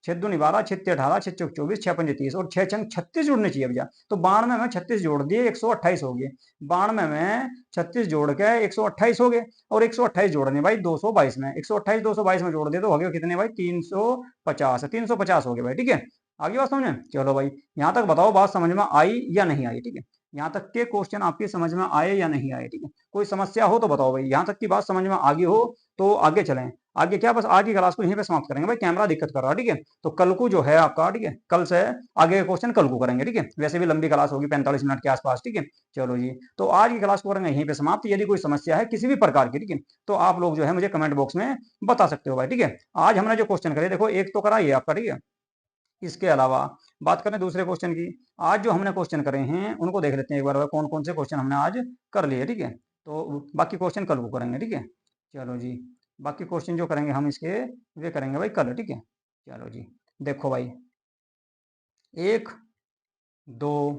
6 दूनी 12, 6 18, 6 चौक 24, 6 पंजे 30 और 6 छंग 36 जुड़ने चाहिए भैया। तो 92 में 36 जोड़ दिए, 128 हो गए। 92 में 36 जोड़ के 128 हो गए, और 128 जोड़ने भाई 222 में, 128 222 में जोड़ दे तो हो गए कितने भाई, 350, 350 हो गए भाई, ठीक है। आगे बात समझ में, चलो भाई, यहाँ तक बताओ बात समझ में आई या नहीं आई, ठीक है। यहाँ तक के क्वेश्चन आपकी समझ में आए या नहीं आए, ठीक है। कोई समस्या हो तो बताओ भाई, यहाँ तक की बात समझ में आगे हो तो आगे चलें। आगे क्या, बस आज की क्लास को यहीं पे समाप्त करेंगे भाई, कैमरा दिक्कत कर रहा है, ठीक है। तो कल को जो है आपका, ठीक है, कल से आगे के क्वेश्चन कल को करेंगे, ठीक है। वैसे भी लंबी क्लास होगी 45 मिनट के आसपास, ठीक है। चलो जी, तो आज की क्लास को करेंगे यहीं पे समाप्त। यदि कोई समस्या है किसी भी प्रकार की, ठीक है, तो आप लोग जो है मुझे कमेंट बॉक्स में बता सकते हो भाई, ठीक है। आज हमने जो क्वेश्चन करे, देखो एक तो करा ये आपका, ठीक है। इसके अलावा बात करें दूसरे क्वेश्चन की, आज जो हमने क्वेश्चन करे हैं उनको देख लेते हैं एक बार, कौन कौन से क्वेश्चन हमने आज कर लिए, ठीक है। तो बाकी क्वेश्चन कल को करेंगे, ठीक है। चलो जी, बाकी क्वेश्चन जो करेंगे हम इसके, वे करेंगे भाई कल, ठीक है। चलो जी, देखो भाई, 1, 2,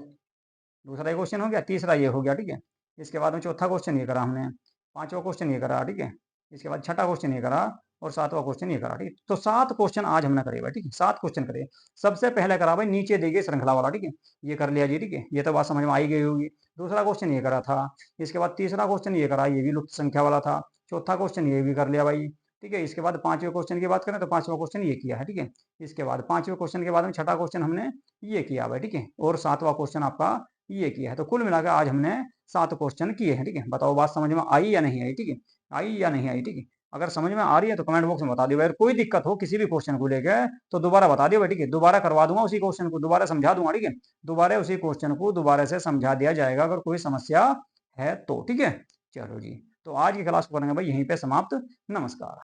दूसरा ये क्वेश्चन हो गया, तीसरा ये हो गया, ठीक है। इसके बाद में चौथा क्वेश्चन ये करा हमने, पांचवा क्वेश्चन ये करा, ठीक है। इसके बाद छठा क्वेश्चन ये करा, और सातवां क्वेश्चन ये करा, ठीक है। तो 7 क्वेश्चन आज हमने करे भाई, ठीक है, 7 क्वेश्चन करे। सबसे पहले करा भाई नीचे दी गई श्रृंखला वाला, ठीक है, ये कर लिया जी, ठीक है, ये तो बात समझ में आई गई होगी। दूसरा क्वेश्चन ये करा था, इसके बाद तीसरा क्वेश्चन ये करा, ये भी लुप्त संख्या वाला था। चौथा क्वेश्चन ये भी कर लिया भाई, ठीक है। इसके बाद पांचवें क्वेश्चन की बात करें तो पांचवा क्वेश्चन ये किया है, ठीक है। इसके बाद पांचवें क्वेश्चन के बाद में छठा क्वेश्चन हमने ये किया भाई, ठीक है, और सातवां क्वेश्चन आपका ये किया है। तो कुल मिलाकर आज हमने 7 क्वेश्चन किए हैं, ठीक है। बताओ बात समझ में आई या नहीं आई, ठीक है, आई या नहीं आई, ठीक है। अगर समझ में आ रही है तो कमेंट बॉक्स में बता दियो। अगर कोई दिक्कत हो किसी भी क्वेश्चन को लेकर तो दोबारा बता दियो भाई, ठीक है। दोबारा करवा दूंगा उसी क्वेश्चन को, दोबारा समझा दूंगा, ठीक है। दोबारा उसी क्वेश्चन को दोबारा से समझा दिया जाएगा अगर कोई समस्या है तो, ठीक है। चलो जी, तो आज की क्लास को करेंगे भाई यहीं पे समाप्त। नमस्कार।